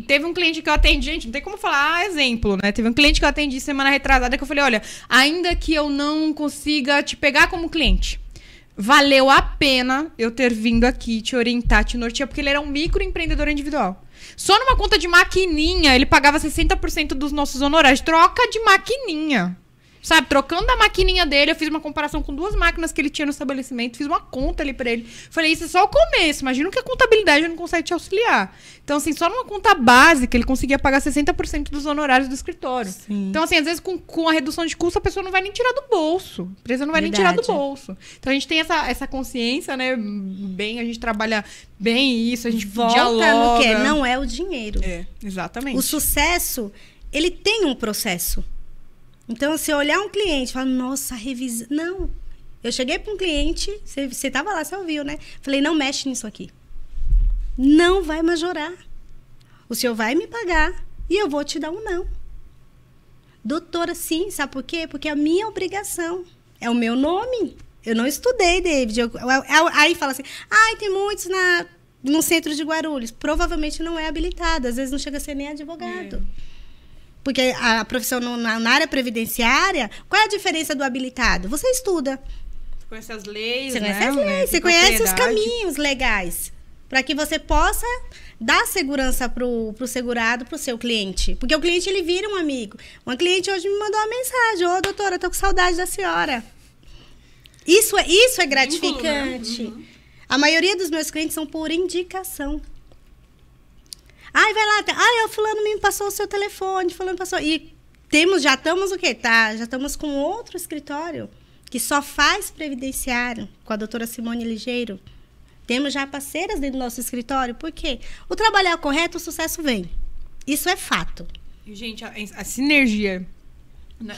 Teve um cliente que eu atendi, gente, não tem como falar exemplo, né? Teve um cliente que eu atendi semana retrasada que eu falei, olha, ainda que eu não consiga te pegar como cliente, valeu a pena eu ter vindo aqui te orientar, te nortear, porque ele era um microempreendedor individual. Só numa conta de maquininha, ele pagava 60% dos nossos honorários. Troca de maquininha. Sabe, trocando a maquininha dele, eu fiz uma comparação com 2 máquinas que ele tinha no estabelecimento, fiz uma conta ali pra ele. Falei, isso é só o começo, imagina que a contabilidade não consegue te auxiliar. Então, assim, só numa conta básica, ele conseguia pagar 60% dos honorários do escritório. Sim. Então, assim, às vezes com a redução de custo, a pessoa não vai nem tirar do bolso. A empresa não vai nem tirar do bolso. Então, a gente tem essa consciência, né, a gente trabalha bem isso, a gente dialoga. No quê? Não é o dinheiro. Exatamente. O sucesso, ele tem um processo. Então, se eu olhar um cliente e falar, nossa, revisão... Não. Eu cheguei para um cliente, você estava lá, você ouviu, né? Falei, não mexe nisso aqui. Não vai majorar. O senhor vai me pagar e eu vou te dar um não. Doutora, sim, sabe por quê? Porque é a minha obrigação. É o meu nome. Eu não estudei, David. Aí fala assim, tem muitos no centro de Guarulhos. Provavelmente não é habilitado. Às vezes não chega a ser nem advogado. Porque a profissão na área previdenciária, qual é a diferença do habilitado? Você estuda. Você conhece as leis, você conhece as leis, você conhece os caminhos legais. Para que você possa dar segurança para o segurado, para o seu cliente. Porque o cliente, ele vira um amigo. Uma cliente hoje me mandou uma mensagem. Doutora, eu tô com saudade da senhora. Isso é gratificante. Né? A maioria dos meus clientes são por indicação. Vai lá. O fulano me passou o seu telefone, fulano passou. E já estamos o quê? Já estamos com outro escritório que só faz previdenciário, com a doutora Simone Ligeiro. Temos já parceiras dentro do nosso escritório, porque o trabalhar correto, o sucesso vem. Isso é fato. Gente, a sinergia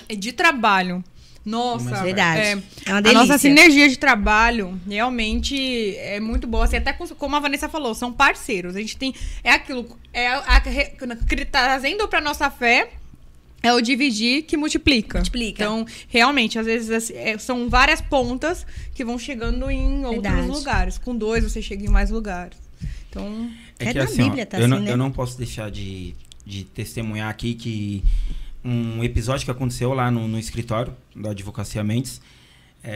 de trabalho, nossa, verdade. É uma a delícia. nossa sinergia de trabalho realmente é muito boa. Assim, até como a Vanessa falou, são parceiros. A gente tem, trazendo para nossa fé, é o dividir que multiplica. Então, realmente, às vezes são várias pontas que vão chegando em outros lugares. Com 2, você chega em mais lugares. Então, que na assim, Bíblia, tá eu, assim, né? eu não posso deixar de testemunhar aqui que um episódio que aconteceu lá no escritório da Advocacia Mendes,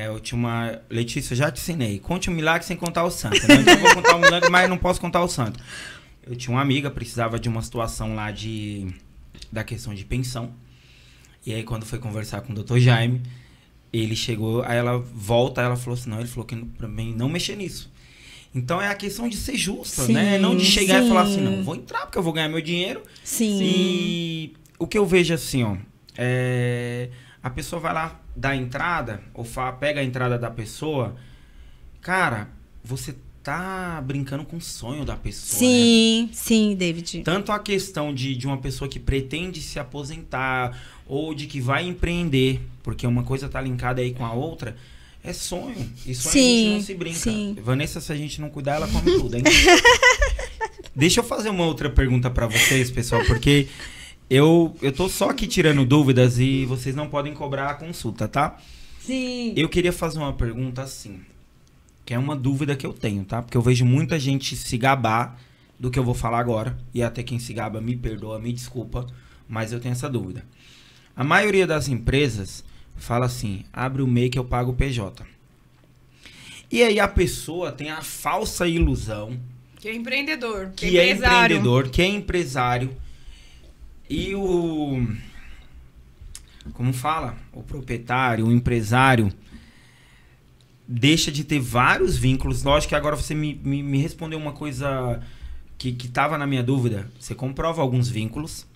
eu tinha uma... Letícia, eu já te ensinei. Conte um milagre sem contar o santo. Né? Eu vou contar um milagre, mas não posso contar o santo. Eu tinha uma amiga, precisava de uma situação lá da questão de pensão. E aí, quando foi conversar com o Dr. Jaime, ele chegou, aí ela falou assim, não, ele falou que pra mim não mexer nisso. Então, é a questão de ser justa, né? Não de chegar e falar assim, não, vou entrar porque eu vou ganhar meu dinheiro. Sim. E o que eu vejo assim, ó, a pessoa vai lá dar entrada, ou pega a entrada da pessoa, cara, você tá brincando com o sonho da pessoa, sim, né? Sim, David. Tanto a questão de uma pessoa que pretende se aposentar ou de que vai empreender, porque uma coisa tá linkada aí com a outra, é sonho. E sonho a gente não se brinca. Sim. Vanessa, se a gente não cuidar, ela come tudo, hein? Deixa eu fazer uma outra pergunta pra vocês, pessoal, porque eu tô só aqui tirando dúvidas e vocês não podem cobrar a consulta, tá? Sim. Eu queria fazer uma pergunta assim, que é uma dúvida que eu tenho, tá? Porque eu vejo muita gente se gabar do que eu vou falar agora, e até quem se gaba me perdoa, me desculpa, mas eu tenho essa dúvida. A maioria das empresas fala assim, abre o MEI que eu pago o PJ. E aí a pessoa tem a falsa ilusão que é empreendedor, que é empreendedor, que é empresário, e como fala? O proprietário, o empresário deixa de ter vários vínculos. Lógico que agora você me respondeu uma coisa que estava na minha dúvida. Você comprova alguns vínculos.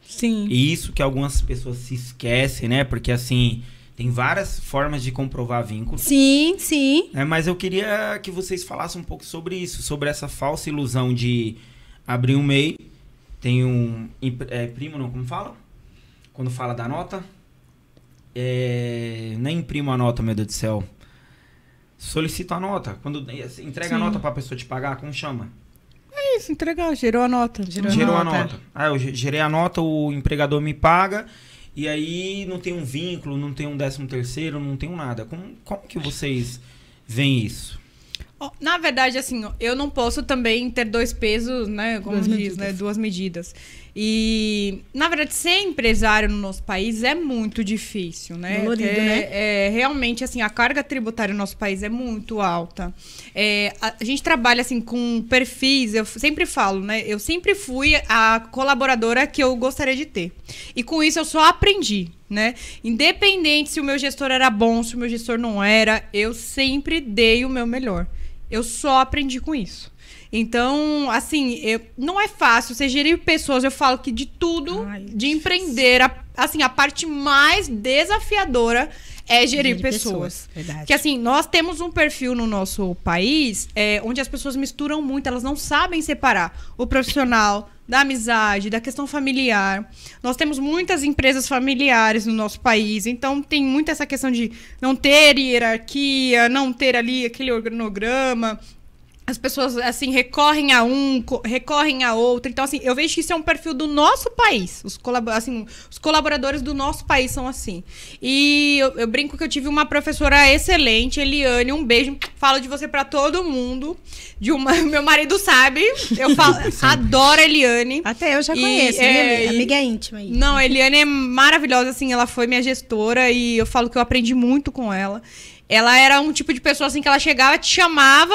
Sim. E isso que algumas pessoas se esquecem, né? Porque assim, tem várias formas de comprovar vínculos. Sim, sim. Mas eu queria que vocês falassem um pouco sobre isso, sobre essa falsa ilusão de abrir um MEI. Tem um primo, não, como fala? Quando fala da nota. Nem imprimo a nota, meu Deus do céu. Solicito a nota. Quando entrega a nota pra pessoa te pagar, como chama? É isso, entregar, gerou a nota. Gerou a nota. Eu gerei a nota, o empregador me paga, e aí não tem um vínculo, não tem um 13º, não tem um nada. Como que vocês veem isso? Na verdade, assim, eu não posso também ter 2 pesos, né? Como diz, né? 2 medidas. E, na verdade, ser empresário no nosso país é muito difícil, né? Dolorido, né? Realmente, assim, a carga tributária no nosso país é muito alta. A gente trabalha, assim, com perfis, eu sempre falo, né? Eu sempre fui a colaboradora que eu gostaria de ter. E com isso eu só aprendi, né? Independente se o meu gestor era bom, se o meu gestor não era, eu sempre dei o meu melhor. Eu só aprendi com isso. Então, assim, não é fácil você gerir pessoas. Eu falo que de tudo, de empreender, a parte mais desafiadora é gerir pessoas. Verdade. Porque, assim, nós temos um perfil no nosso país onde as pessoas misturam muito, elas não sabem separar o profissional da amizade, da questão familiar. Nós temos muitas empresas familiares no nosso país, então tem muito essa questão de não ter hierarquia, não ter ali aquele organograma. As pessoas, assim, recorrem a recorrem a outro. Então, assim, eu vejo que isso é um perfil do nosso país. Os colaboradores do nosso país são assim. E eu brinco que eu tive uma professora excelente, Eliane, um beijo. Falo de você pra todo mundo. Meu marido sabe. Eu falo, adoro a Eliane. Até eu já conheço, amiga íntima aí. Não, a Eliane é maravilhosa, assim, ela foi minha gestora e eu falo que eu aprendi muito com ela. Ela era um tipo de pessoa, assim, que ela chegava, te chamava...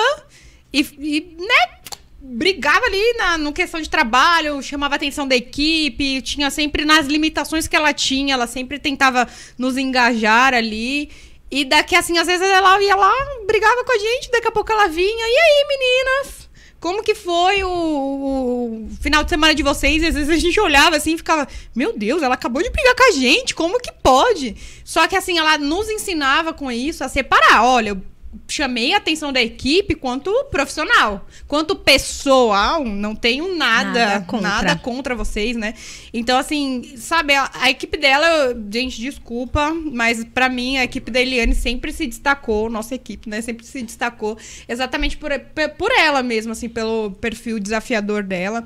E né, brigava ali no questão de trabalho, chamava a atenção da equipe, tinha sempre nas limitações que ela tinha, ela sempre tentava nos engajar ali. E daqui, assim, às vezes ela ia lá, brigava com a gente, daqui a pouco ela vinha. E aí, meninas? Como que foi o final de semana de vocês? Às vezes a gente olhava assim e ficava, meu Deus, ela acabou de brigar com a gente, como que pode? Só que, assim, ela nos ensinava com isso a separar. Olha, chamei a atenção da equipe quanto profissional. Quanto pessoal, não tenho nada contra vocês, né? Então, assim, sabe, a equipe dela, gente, desculpa, mas pra mim, a equipe da Eliane sempre se destacou, nossa equipe, né? Sempre se destacou exatamente por ela mesma, assim, pelo perfil desafiador dela.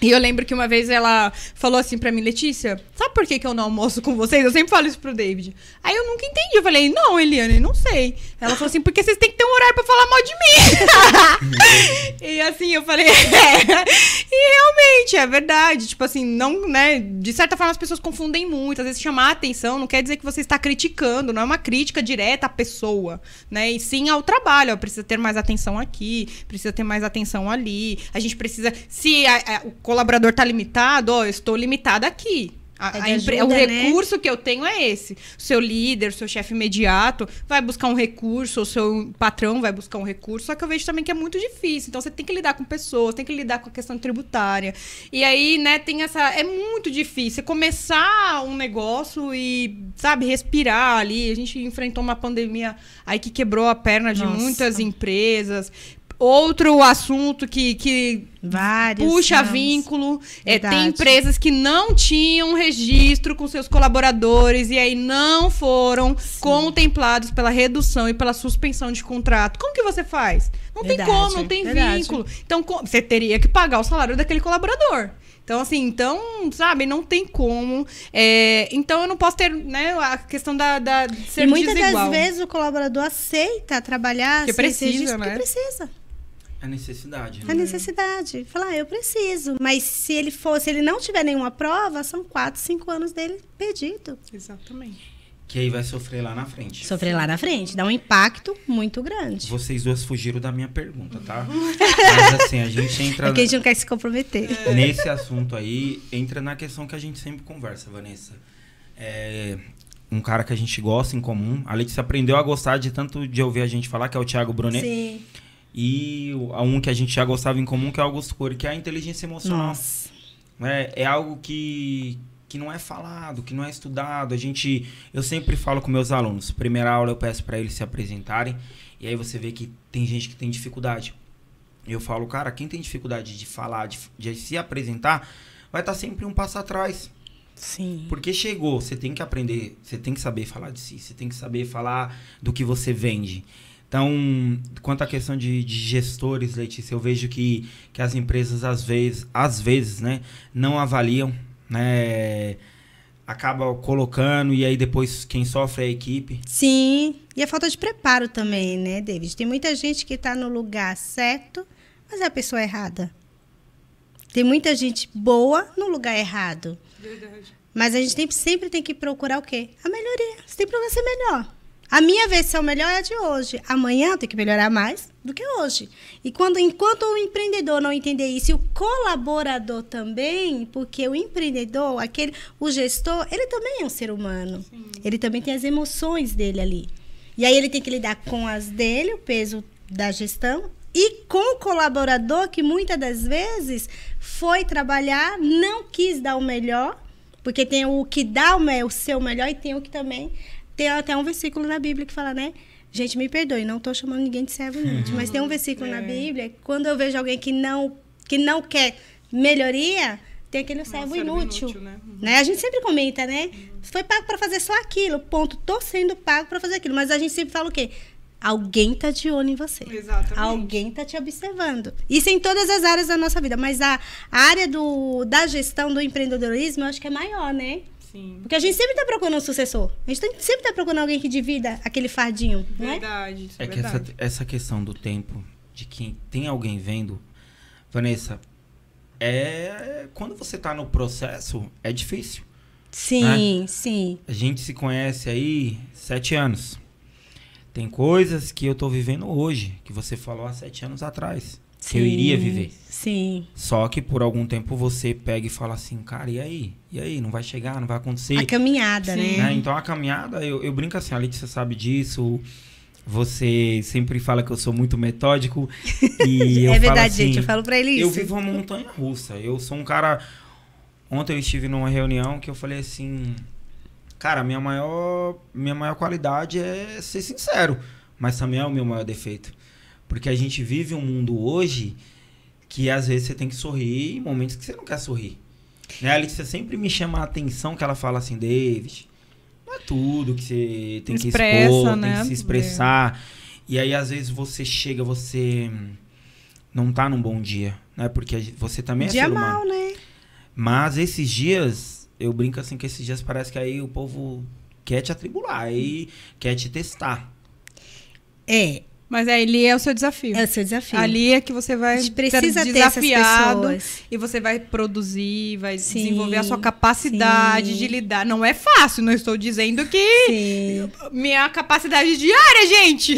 E eu lembro que uma vez ela falou assim pra mim, Letícia, sabe por que eu não almoço com vocês? Eu sempre falo isso pro David. Aí eu nunca entendi. Eu falei, não, Eliane, não sei. Ela falou assim, porque vocês têm que ter um horário pra falar mal de mim. E assim, eu falei, E realmente, é verdade. Tipo assim, não, né? De certa forma as pessoas confundem muito. Às vezes chamar a atenção não quer dizer que você está criticando. Não é uma crítica direta à pessoa, né? E sim ao trabalho. Ó, precisa ter mais atenção aqui, precisa ter mais atenção ali. A gente precisa... Se o colaborador tá limitado, ó, eu estou limitada aqui. O recurso, né, que eu tenho é esse. O seu líder, o seu chefe imediato vai buscar um recurso, o seu patrão vai buscar um recurso, só que eu vejo também que é muito difícil. Então, você tem que lidar com pessoas, tem que lidar com a questão tributária. E aí, né, tem essa... É muito difícil. Você começar um negócio e, sabe, respirar ali. A gente enfrentou uma pandemia aí que quebrou a perna de muitas empresas. Outro assunto que puxa vínculo. Tem empresas que não tinham registro com seus colaboradores e aí não foram contemplados pela redução e pela suspensão de contrato. Como que você faz? Não tem como, não tem vínculo. Então, você teria que pagar o salário daquele colaborador. Então, assim, sabe, não tem como. Então, eu não posso ter, né, a questão da ser desigual. E muitas das vezes o colaborador aceita trabalhar... Porque precisa, né? Porque precisa. A necessidade. Né? A necessidade. Falar, eu preciso. Mas se ele não tiver nenhuma prova, são 4, 5 anos dele perdido. Exatamente. Que aí vai sofrer lá na frente. Sofrer lá na frente. Dá um impacto muito grande. Vocês duas fugiram da minha pergunta, tá? Mas assim, a gente entra... É que a gente não quer se comprometer. Nesse assunto aí, entra na questão que a gente sempre conversa, Vanessa. Um cara que a gente gosta em comum. A Letícia aprendeu a gostar de tanto de ouvir a gente falar, que é o Thiago Brunet. Sim. E um que a gente já gostava em comum, que é o Augusto Cury, que é a inteligência emocional. Nossa. É algo que não é falado, que não é estudado. Eu sempre falo com meus alunos. Primeira aula eu peço para eles se apresentarem. E aí você vê que tem gente que tem dificuldade. Eu falo, cara, quem tem dificuldade de falar, de se apresentar, vai estar sempre um passo atrás. Sim. Porque chegou, você tem que aprender, você tem que saber falar de si, você tem que saber falar do que você vende. Então, quanto à questão de gestores, Letícia, eu vejo que as empresas, às vezes, né, não avaliam, né, acaba colocando e aí depois quem sofre é a equipe. Sim, e a falta de preparo também, né, David? Tem muita gente que está no lugar certo, mas é a pessoa errada. Tem muita gente boa no lugar errado. Verdade. Mas a gente sempre tem que procurar o quê? A melhoria. Você tem para ser melhor. A minha versão melhor é a de hoje. Amanhã eu tenho que melhorar mais do que hoje. E enquanto o empreendedor não entender isso, e o colaborador também, porque o empreendedor, o gestor, ele também é um ser humano. Sim. Ele também tem as emoções dele ali. E aí ele tem que lidar com as dele, o peso da gestão, e com o colaborador, que muitas das vezes foi trabalhar, não quis dar o melhor, porque tem o que dá o seu melhor e tem o que também... Tem até um versículo na Bíblia que fala, né? Gente, me perdoe, não estou chamando ninguém de servo inútil, mas tem um versículo na Bíblia, quando eu vejo alguém que não quer melhoria, tem aquele servo inútil. Né? A gente sempre comenta, né? Foi pago para fazer só aquilo, ponto. Estou sendo pago para fazer aquilo, mas a gente sempre fala o quê? Alguém está de olho em você. Exatamente. Alguém está te observando. Isso em todas as áreas da nossa vida, mas a área da gestão do empreendedorismo, eu acho que é maior, né? Sim. Porque a gente sempre está procurando um sucessor. A gente sempre está procurando alguém que divida aquele fardinho. Verdade, isso é verdade. Que essa questão do tempo, de que tem alguém vendo, Vanessa, quando você está no processo, é difícil. Sim, né? Sim. A gente se conhece aí 7 anos. Tem coisas que eu tô vivendo hoje, que você falou há 7 anos atrás. Sim, que eu iria viver. Sim. Só que por algum tempo você pega e fala assim, cara, e aí? E aí? Não vai chegar, não vai acontecer. A caminhada, né? Então a caminhada, eu brinco assim, a Letícia sabe disso. Você sempre fala que eu sou muito metódico. E é verdade, assim, gente, eu falo pra ele isso. Eu vivo uma montanha russa. Eu sou um cara... Ontem eu estive numa reunião que eu falei assim... Cara, minha maior qualidade é ser sincero. mas também é o meu maior defeito. Porque a gente vive um mundo hoje que às vezes você tem que sorrir em momentos que você não quer sorrir. Né? A Alicia sempre me chama a atenção que ela fala assim, David, não é tudo que você tem que expor, né? Tem que se expressar. E aí às vezes você chega, você não tá num bom dia, né? Porque você também é ser humano. Dia mal, né? Mas esses dias, eu brinco assim que esses dias parece que aí o povo quer te atribular e quer te testar. Mas ali é o seu desafio. É o seu desafio. Ali é que você vai ser desafiado ter essas pessoas. E você vai produzir, vai desenvolver a sua capacidade de lidar. Não é fácil, não estou dizendo que minha capacidade diária, gente.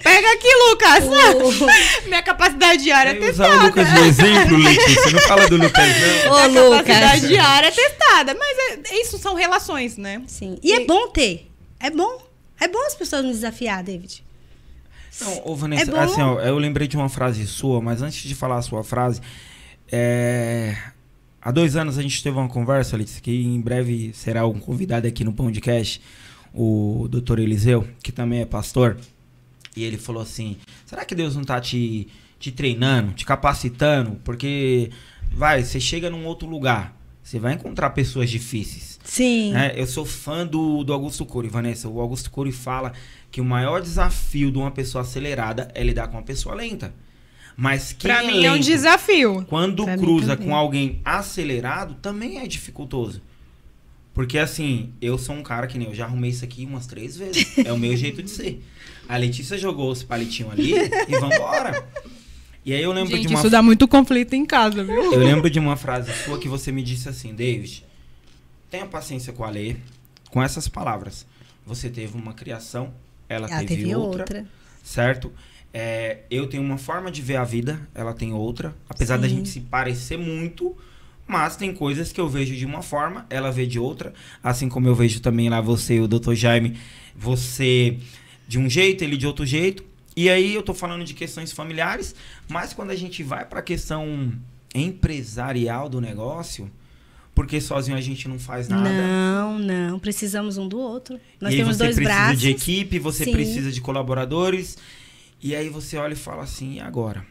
Pega aqui, Lucas. Minha capacidade diária é testada. Usar o Lucas de exemplo, Letícia. Não fala do Lucas, não. Minha capacidade diária é testada. Mas isso são relações, né? Sim. E é bom ter. É bom. É bom as pessoas me desafiar, David. Não, Vanessa, assim, ó, eu lembrei de uma frase sua, mas antes de falar a sua frase, há 2 anos a gente teve uma conversa, Letícia, que em breve será um convidado aqui no podcast, o Dr. Eliseu, que também é pastor, e ele falou assim, será que Deus não tá te treinando, te capacitando? Porque, você chega num outro lugar, você vai encontrar pessoas difíceis. Sim. Né? Eu sou fã do Augusto Cury, Vanessa. O Augusto Cury fala que o maior desafio de uma pessoa acelerada é lidar com uma pessoa lenta. Mas quem pra mim é um desafio. Quando cruza com alguém acelerado, também é dificultoso. Porque assim, eu sou um cara que nem eu já arrumei isso aqui umas 3 vezes. É o meu jeito de ser. A Letícia jogou os palitinhos ali e vambora. E aí eu lembro de uma... isso dá muito conflito em casa, viu? Eu lembro de uma frase sua que você me disse assim, David, tenha paciência com a Lê, com essas palavras. Você teve uma criação, ela teve outra. Certo? Eu tenho uma forma de ver a vida, ela tem outra. Apesar da gente se parecer muito, mas tem coisas que eu vejo de uma forma, ela vê de outra. Assim como eu vejo também lá você e o Dr. Jaime, você de um jeito, ele de outro jeito. E aí eu tô falando de questões familiares, mas quando a gente vai para a questão empresarial do negócio, porque sozinho a gente não faz nada. Não. Precisamos um do outro. Nós e temos 2 braços. Você precisa de equipe, você precisa de colaboradores. E aí você olha e fala assim, e agora?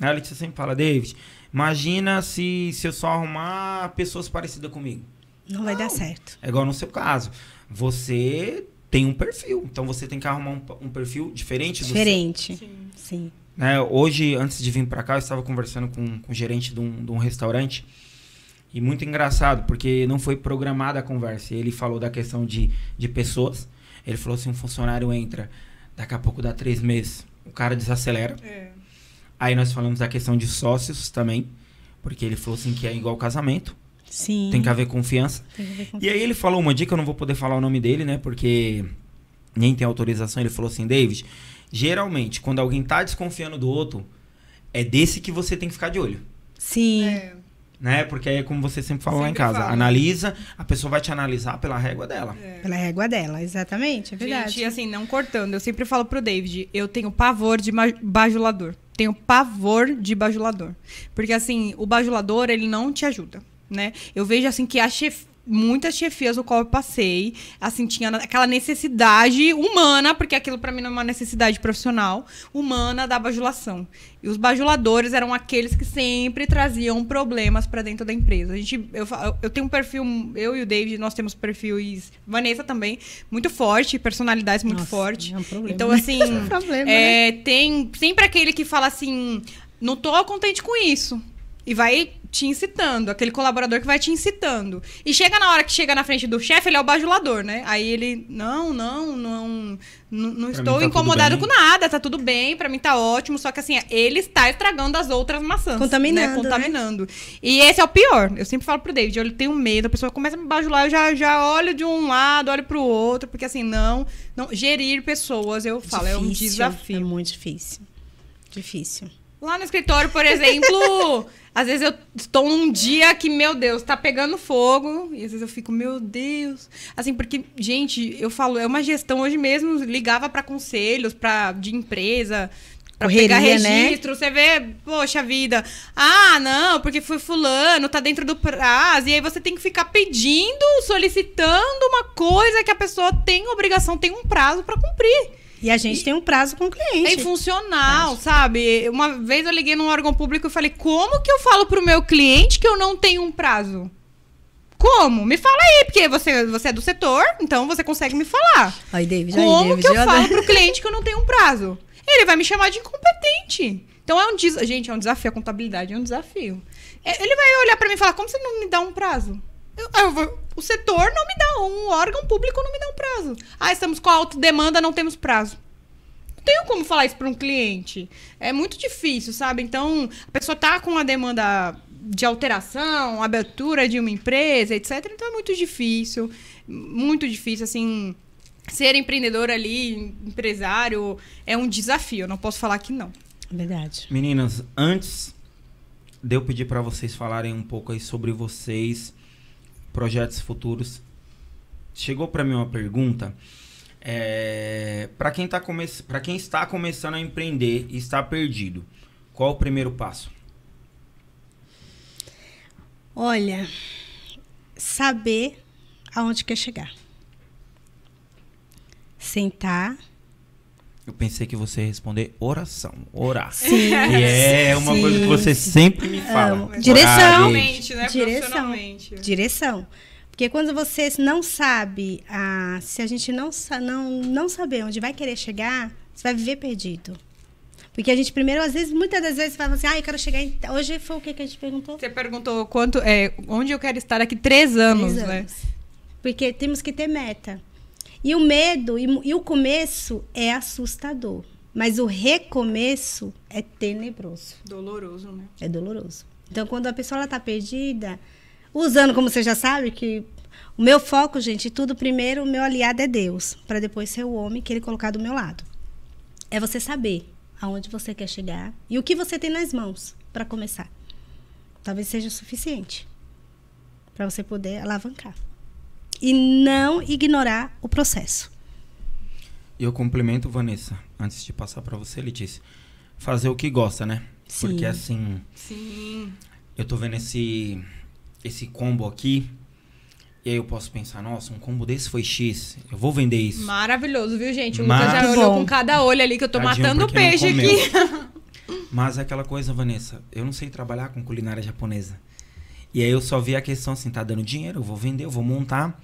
A Letícia sempre fala, David, imagina se eu só arrumar pessoas parecidas comigo. Não vai dar certo. É igual no seu caso. Você tem um perfil. Então você tem que arrumar um perfil diferente do seu. Diferente. Sim. Né? Hoje, antes de vir para cá, eu estava conversando com o gerente de um restaurante. E muito engraçado, porque não foi programada a conversa. Ele falou da questão de pessoas. Ele falou assim, um funcionário entra, daqui a pouco dá 3 meses, o cara desacelera. Aí nós falamos da questão de sócios também, porque ele falou assim que é igual casamento. Sim. Tem que haver confiança. E aí ele falou uma dica, eu não vou poder falar o nome dele, né? Porque nem tem autorização. Ele falou assim, David, geralmente, quando alguém tá desconfiando do outro, é desse que você tem que ficar de olho. Sim. Né? Porque aí é como você sempre fala lá em casa. Analisa, a pessoa vai te analisar pela régua dela. Pela régua dela, exatamente, é verdade. Gente, e assim, não cortando, eu sempre falo pro David, eu tenho pavor de bajulador. Tenho pavor de bajulador. Porque assim, o bajulador, ele não te ajuda, né? Eu vejo assim que muitas chefias no qual eu passei, assim, tinha aquela necessidade humana, porque aquilo pra mim não é uma necessidade profissional, humana da bajulação. E os bajuladores eram aqueles que sempre traziam problemas pra dentro da empresa. Eu tenho um perfil, eu e o David, nós temos perfis, Vanessa também, muito forte, personalidades muito fortes. É um problema. Então, assim, é um problema, né? Tem sempre aquele que fala assim, não tô contente com isso. E vai te incitando, aquele colaborador que vai te incitando. E chega na hora que chega na frente do chefe, ele é o bajulador, né? Aí ele, não estou incomodado com nada, tá tudo bem, pra mim tá ótimo. Só que assim, ele está estragando as outras maçãs. Contaminando. Né? Contaminando. E esse é o pior. Eu sempre falo pro David, eu tenho medo, a pessoa começa a me bajular, eu já olho de um lado, olho pro outro, porque assim, não gerir pessoas, eu falo, é um desafio. É muito difícil. Difícil. Lá no escritório, por exemplo, às vezes eu estou num dia que, meu Deus, tá pegando fogo. E às vezes eu fico, meu Deus. Assim, porque, gente, eu falo, é uma gestão. Hoje mesmo, ligava para conselhos de empresa, para pegar registro. Né? Você vê, poxa vida. Ah, não, porque foi fulano, tá dentro do prazo. E aí você tem que ficar pedindo, solicitando uma coisa que a pessoa tem obrigação, tem um prazo para cumprir. E a gente tem um prazo com o cliente. É infuncional, sabe? Uma vez eu liguei num órgão público e falei, como que eu falo pro meu cliente que eu não tenho um prazo? Como? Me fala aí, porque você é do setor, então você consegue me falar. Aí, David, como que eu falo pro cliente que eu não tenho um prazo? Ele vai me chamar de incompetente. Então gente, é um desafio, a contabilidade é um desafio. Ele vai olhar pra mim e falar, como você não me dá um prazo? O setor não me dá, um órgão público não me dá um prazo. Estamos com alta demanda, não temos prazo. Não tenho como falar isso para um cliente. É muito difícil, sabe? Então, a pessoa tá com uma demanda de alteração, abertura de uma empresa, etc. Então, é muito difícil, assim, ser empreendedor ali, empresário, é um desafio. Eu não posso falar que não. Verdade. Meninas, antes de eu pedir para vocês falarem um pouco aí sobre vocês, projetos futuros, chegou para mim uma pergunta, para quem está começando a empreender e está perdido, qual o primeiro passo? Olha, saber aonde quer chegar. Sentar. Eu pensei que você ia responder oração, orar. Sim. Que é uma coisa que você sempre me fala. Direção. Né? Direção. Porque quando você não sabe, se a gente não saber onde vai querer chegar, você vai viver perdido. Porque a gente primeiro, muitas das vezes, fala assim, eu quero chegar Hoje foi o que a gente perguntou? Você perguntou onde eu quero estar daqui 3 anos, né? Porque temos que ter meta. E o medo e o começo é assustador. Mas o recomeço é tenebroso. Doloroso, né? É doloroso. Então, quando a pessoa está perdida, usando, como você já sabe, que o meu foco, gente, tudo primeiro, o meu aliado é Deus. Para depois ser o homem que ele colocar do meu lado. É você saber aonde você quer chegar e o que você tem nas mãos para começar. Talvez seja o suficiente para você poder alavancar. E não ignorar o processo. E eu complemento, Vanessa, antes de passar para você, Letícia, fazer o que gosta, né? Sim. Porque assim, sim, eu tô vendo esse combo aqui, e aí eu posso pensar, nossa, um combo desse foi X, eu vou vender isso. Maravilhoso, viu, gente? O Lucas já olhou com cada olho ali, que eu tô Tadinho, matando o porque não peixe comeu. aqui. Mas é aquela coisa, Vanessa, eu não sei trabalhar com culinária japonesa. E aí eu só vi a questão assim, tá dando dinheiro, eu vou vender, eu vou montar.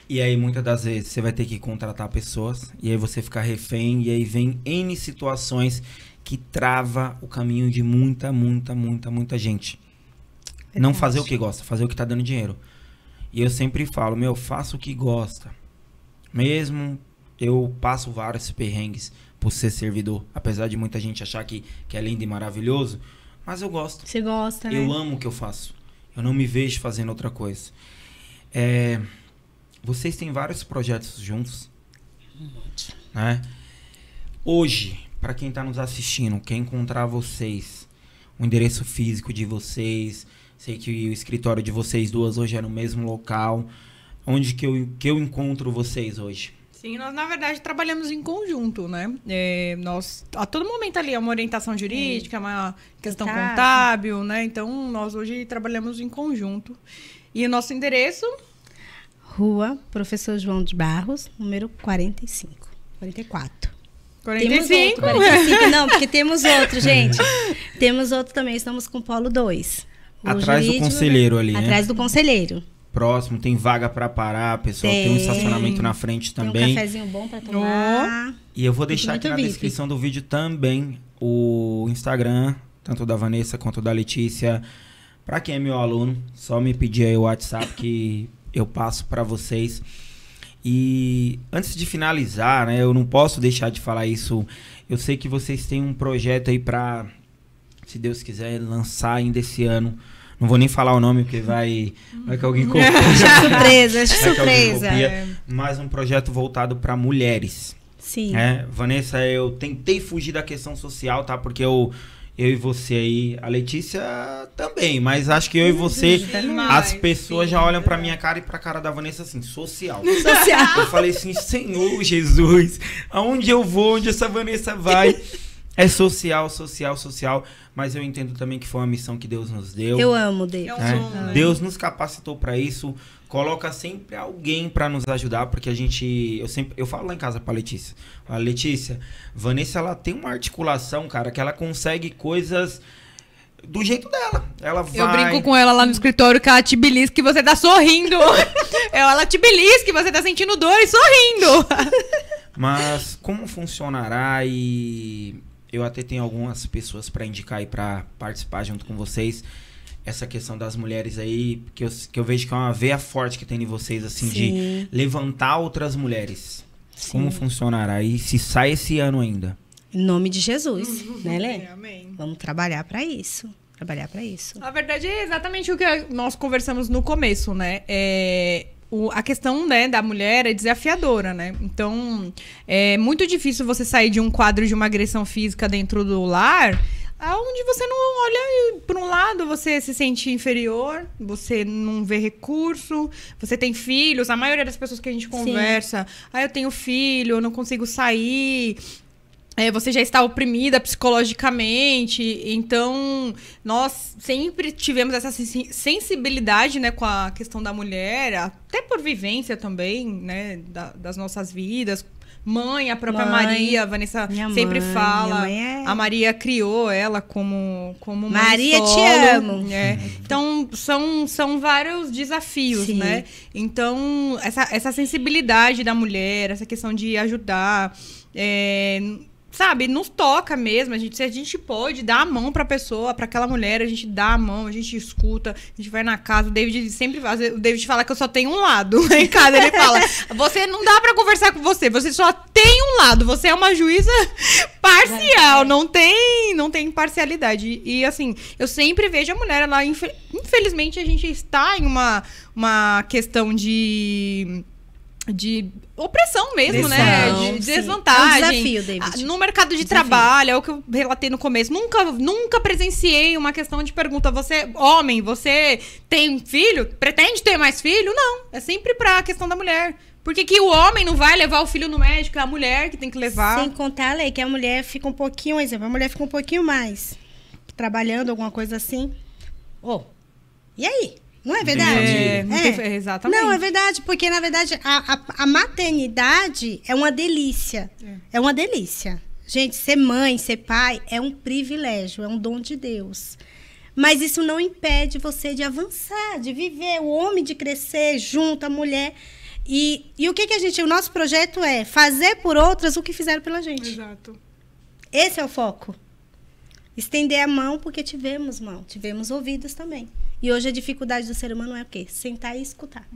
E aí muitas das vezes você vai ter que contratar pessoas, e aí você fica refém, e aí vem N situações que trava o caminho de muita gente. Verdade. Não fazer o que gosta, fazer o que tá dando dinheiro. E eu sempre falo, faça o que gosta. Mesmo eu passo vários perrengues por ser servidor, apesar de muita gente achar que é lindo e maravilhoso, mas eu gosto. Você gosta, né? Eu amo o que eu faço. Eu não me vejo fazendo outra coisa. Vocês têm vários projetos juntos, né? Hoje, para quem está nos assistindo, quer encontrar vocês, o endereço físico de vocês, sei que o escritório de vocês duas hoje é no mesmo local, onde que eu encontro vocês hoje? Sim, nós, na verdade, trabalhamos em conjunto, né? Nós, a todo momento ali, é uma orientação jurídica, uma questão contábil, né? Então, nós hoje trabalhamos em conjunto. E o nosso endereço? Rua Professor João de Barros, número 44. 45? 45, não, porque temos outro, gente. Temos outro também, estamos com o Polo 2. Atrás do conselheiro ali, né? Atrás do conselheiro. Próximo, tem vaga para parar, pessoal. Tem um estacionamento na frente também. Tem um cafezinho bom para tomar. E eu vou deixar aqui na descrição do vídeo também o Instagram, tanto da Vanessa quanto da Letícia. Para quem é meu aluno, só me pedir aí o WhatsApp que eu passo para vocês. E antes de finalizar, né, eu não posso deixar de falar isso. Eu sei que vocês têm um projeto aí para, se Deus quiser, lançar ainda esse ano. Não vou nem falar o nome, porque vai que alguém copia. Surpresa. Mas um projeto voltado para mulheres. Sim. Vanessa, eu tentei fugir da questão social, tá? Porque eu e você aí, a Letícia também, mas acho que eu e você, as pessoas já olham pra minha cara e pra cara da Vanessa assim, social. Eu falei assim, Senhor Jesus, aonde eu vou, onde essa Vanessa vai? É social, mas eu entendo também que foi uma missão que Deus nos deu. Eu amo Deus. É um dom, né? Deus nos capacitou para isso, coloca sempre alguém para nos ajudar, porque eu falo lá em casa pra Letícia, falo, Letícia, Vanessa, ela tem uma articulação, cara, que ela consegue coisas do jeito dela. Ela vai... Eu brinco com ela lá no escritório que ela te belisca que você tá sorrindo. Ela te belisca que você tá sentindo dor e sorrindo. Mas como funcionará e... Eu até tenho algumas pessoas para indicar aí para participar junto com vocês. Essa questão das mulheres aí, que eu vejo que é uma veia forte que tem em vocês, assim, de levantar outras mulheres. Sim. Como funcionará? E se sai esse ano ainda? Em nome de Jesus, né, Lê? Amém. Vamos trabalhar para isso. Na verdade, é exatamente o que nós conversamos no começo, né? A questão, né, da mulher é desafiadora, né? Então, é muito difícil você sair de um quadro de uma agressão física dentro do lar, onde você não olha por um lado, você se sente inferior, você não vê recurso, você tem filhos, a maioria das pessoas que a gente conversa, eu tenho filho, eu não consigo sair... você já está oprimida psicologicamente, então nós sempre tivemos essa sensibilidade, né, com a questão da mulher, até por vivência também, né, das nossas vidas. Mãe, a própria Maria, a Vanessa sempre fala, a Maria criou ela como mãe Maria, solo, te amo. né? Então, são vários desafios, né? Então, essa sensibilidade da mulher, essa questão de ajudar... sabe, nos toca mesmo. Se a gente pode dar a mão pra pessoa, pra aquela mulher, a gente dá a mão, a gente escuta, a gente vai na casa. O David sempre faz. O David fala que eu só tenho um lado. Lá em casa ele fala: você não dá pra conversar com você só tem um lado. Você é uma juíza parcial, não tem imparcialidade. E assim, eu sempre vejo a mulher, ela, infelizmente, a gente está em uma questão de opressão mesmo, né? De desvantagem. É um desafio, David. No mercado de trabalho, é o que eu relatei no começo. Nunca presenciei uma questão de pergunta: você, homem, você tem filho? Pretende ter mais filho? Não. É sempre pra questão da mulher. Por que o homem não vai levar o filho no médico? É a mulher que tem que levar. Sem contar, Lei, que a mulher fica um pouquinho, exemplo, a mulher fica um pouquinho mais trabalhando, alguma coisa assim. E aí? Não é verdade? Exatamente. Não, é verdade, porque, na verdade, a maternidade é uma delícia. É uma delícia. Gente, ser mãe, ser pai, é um privilégio, é um dom de Deus. Mas isso não impede você de avançar, de viver, o homem de crescer junto, a mulher. E o que a gente... O nosso projeto é fazer por outras o que fizeram pela gente. Exato. Esse é o foco. Estender a mão porque tivemos mão, tivemos ouvidos também. E hoje a dificuldade do ser humano é o quê? Sentar e escutar.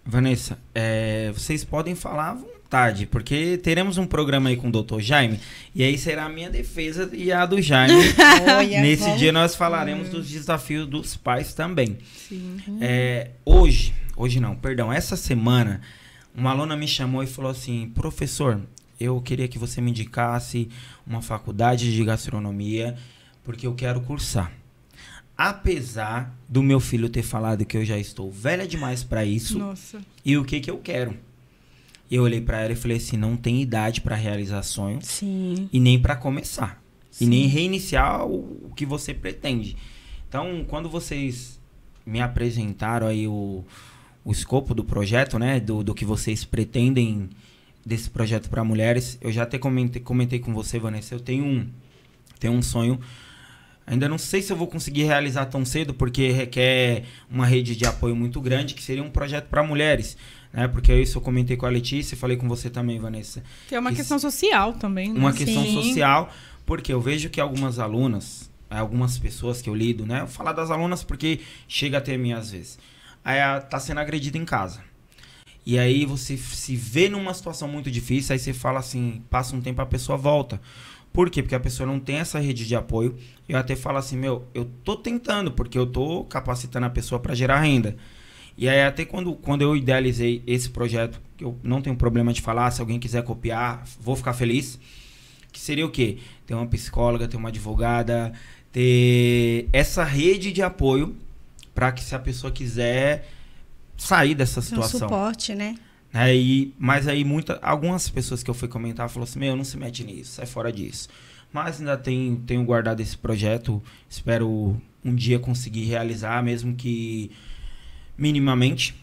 Vanessa, vocês podem falar à vontade, porque teremos um programa aí com o Dr. Jaime, e aí será a minha defesa e a do Jaime. Nesse dia nós falaremos dos desafios dos pais também. Sim. Essa semana, uma aluna me chamou e falou assim: professor, eu queria que você me indicasse uma faculdade de gastronomia, porque eu quero cursar. Apesar do meu filho ter falado que eu já estou velha demais para isso. Nossa. E o que eu quero. Eu olhei para ela e falei assim: não tem idade para realizar sonhos. Sim. E nem para começar. Sim. E nem reiniciar o que você pretende. Então, quando vocês me apresentaram aí o escopo do projeto, né? Do que vocês pretendem desse projeto para mulheres, eu já até comentei com você, Vanessa, eu tenho um sonho. Ainda não sei se eu vou conseguir realizar tão cedo, porque requer uma rede de apoio muito grande, que seria um projeto para mulheres, né? Porque isso eu comentei com a Letícia, falei com você também, Vanessa. Que é uma questão social também, né? Uma questão social, porque eu vejo que algumas alunas, algumas pessoas que eu lido, né? Eu vou falar das alunas porque chega até mim às vezes. Aí ela tá sendo agredida em casa. E aí você se vê numa situação muito difícil, aí você fala assim, passa um tempo, a pessoa volta. Por quê? Porque a pessoa não tem essa rede de apoio. Eu até falo assim, eu tô tentando, porque eu tô capacitando a pessoa para gerar renda. E aí até quando eu idealizei esse projeto, que eu não tenho problema de falar, se alguém quiser copiar, vou ficar feliz. Que seria o quê? Ter uma psicóloga, ter uma advogada, ter essa rede de apoio para que se a pessoa quiser sair dessa situação. Um suporte, né? Mas aí algumas pessoas que eu fui comentar falaram assim, não se mete nisso, sai fora disso. Mas ainda tenho guardado esse projeto, espero um dia conseguir realizar, mesmo que minimamente,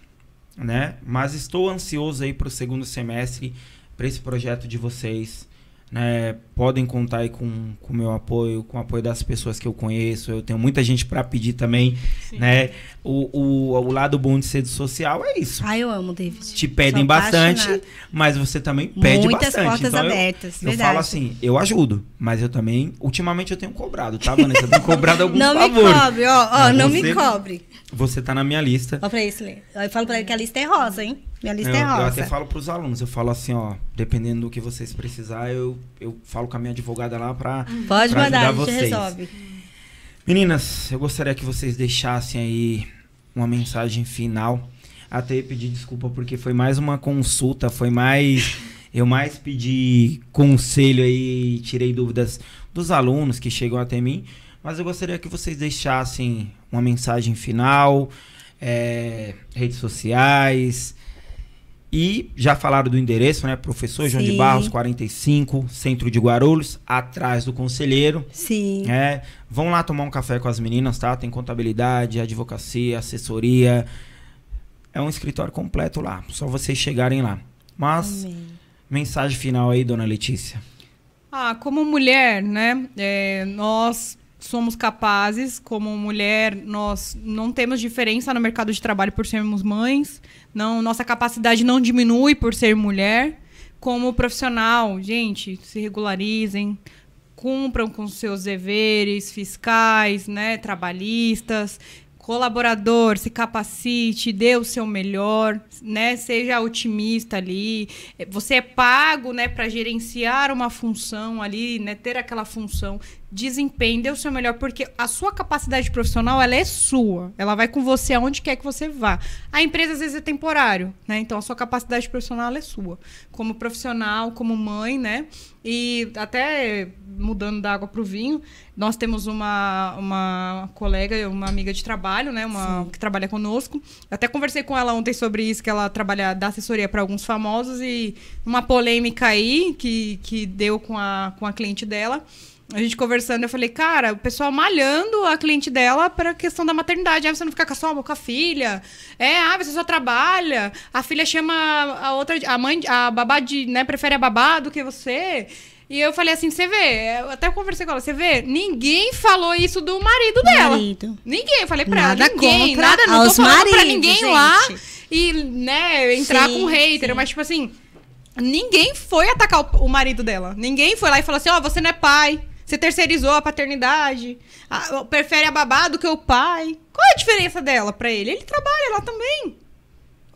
né? Mas estou ansioso aí para o segundo semestre, para esse projeto de vocês, né? Podem contar aí com o meu apoio, com o apoio das pessoas que eu conheço. Eu tenho muita gente para pedir também, Sim. né? O lado bom de ser social é isso. Eu amo, David. Te pedem bastante, mas você também pede muitas bastante. Muitas portas então abertas, eu falo assim, eu ajudo, mas eu também, ultimamente eu tenho cobrado, tá, Vanessa? Eu tenho cobrado alguns favores. Não me cobre, não me cobre. Você tá na minha lista. Ó pra isso, Lê. Eu falo pra ele que a lista é rosa, hein? Minha lista é rosa. Eu até falo pros alunos, eu falo assim, dependendo do que vocês precisarem, eu falo com a minha advogada lá pra Pode pra mandar, ajudar a gente vocês. resolve. Meninas, eu gostaria que vocês deixassem aí uma mensagem final. Até pedir desculpa porque foi mais uma consulta, eu mais pedi conselho aí, tirei dúvidas dos alunos que chegam até mim. Mas eu gostaria que vocês deixassem uma mensagem final, redes sociais. E já falaram do endereço, né? Professor João de Barros, 45, Centro de Guarulhos, atrás do Conselheiro. Sim. Vão lá tomar um café com as meninas, tá? Tem contabilidade, advocacia, assessoria. É um escritório completo lá. Só vocês chegarem lá. Mas, Amém. Mensagem final aí, dona Letícia. Como mulher, né? Nós somos capazes, como mulher, nós não temos diferença no mercado de trabalho por sermos mães, nossa capacidade não diminui por ser mulher. Como profissional, gente, se regularizem, cumpram com seus deveres fiscais, né, trabalhistas. Colaborador, se capacite, dê o seu melhor, né? Seja otimista ali. Você é pago, né, para gerenciar uma função ali, né? Ter aquela função. Desempenhe, dê o seu melhor, porque a sua capacidade profissional, ela é sua. Ela vai com você aonde quer que você vá. A empresa, às vezes, é temporário, né? Então, a sua capacidade profissional, ela é sua. Como profissional, como mãe, né? E até mudando da água para o vinho, nós temos uma colega, uma amiga de trabalho, né? Que trabalha conosco. Até conversei com ela ontem sobre isso, que ela dá assessoria para alguns famosos, e uma polêmica aí que deu com a cliente dela. A gente conversando, eu falei, cara, o pessoal malhando a cliente dela para a questão da maternidade. Você não fica com a filha. Você só trabalha. A filha chama a mãe, a babá né, prefere a babá do que você. E eu falei assim, você vê, eu até conversei com ela, você vê, ninguém falou isso do marido dela. Ninguém, eu falei pra ela, ninguém, não tô falando pra ninguém, gente, lá e, né, entrar com hater, mas tipo assim, ninguém foi atacar o marido dela. Ninguém foi lá e falou assim, você não é pai. Você terceirizou a paternidade, prefere a babá do que o pai. Qual é a diferença dela pra ele? Ele trabalha lá também.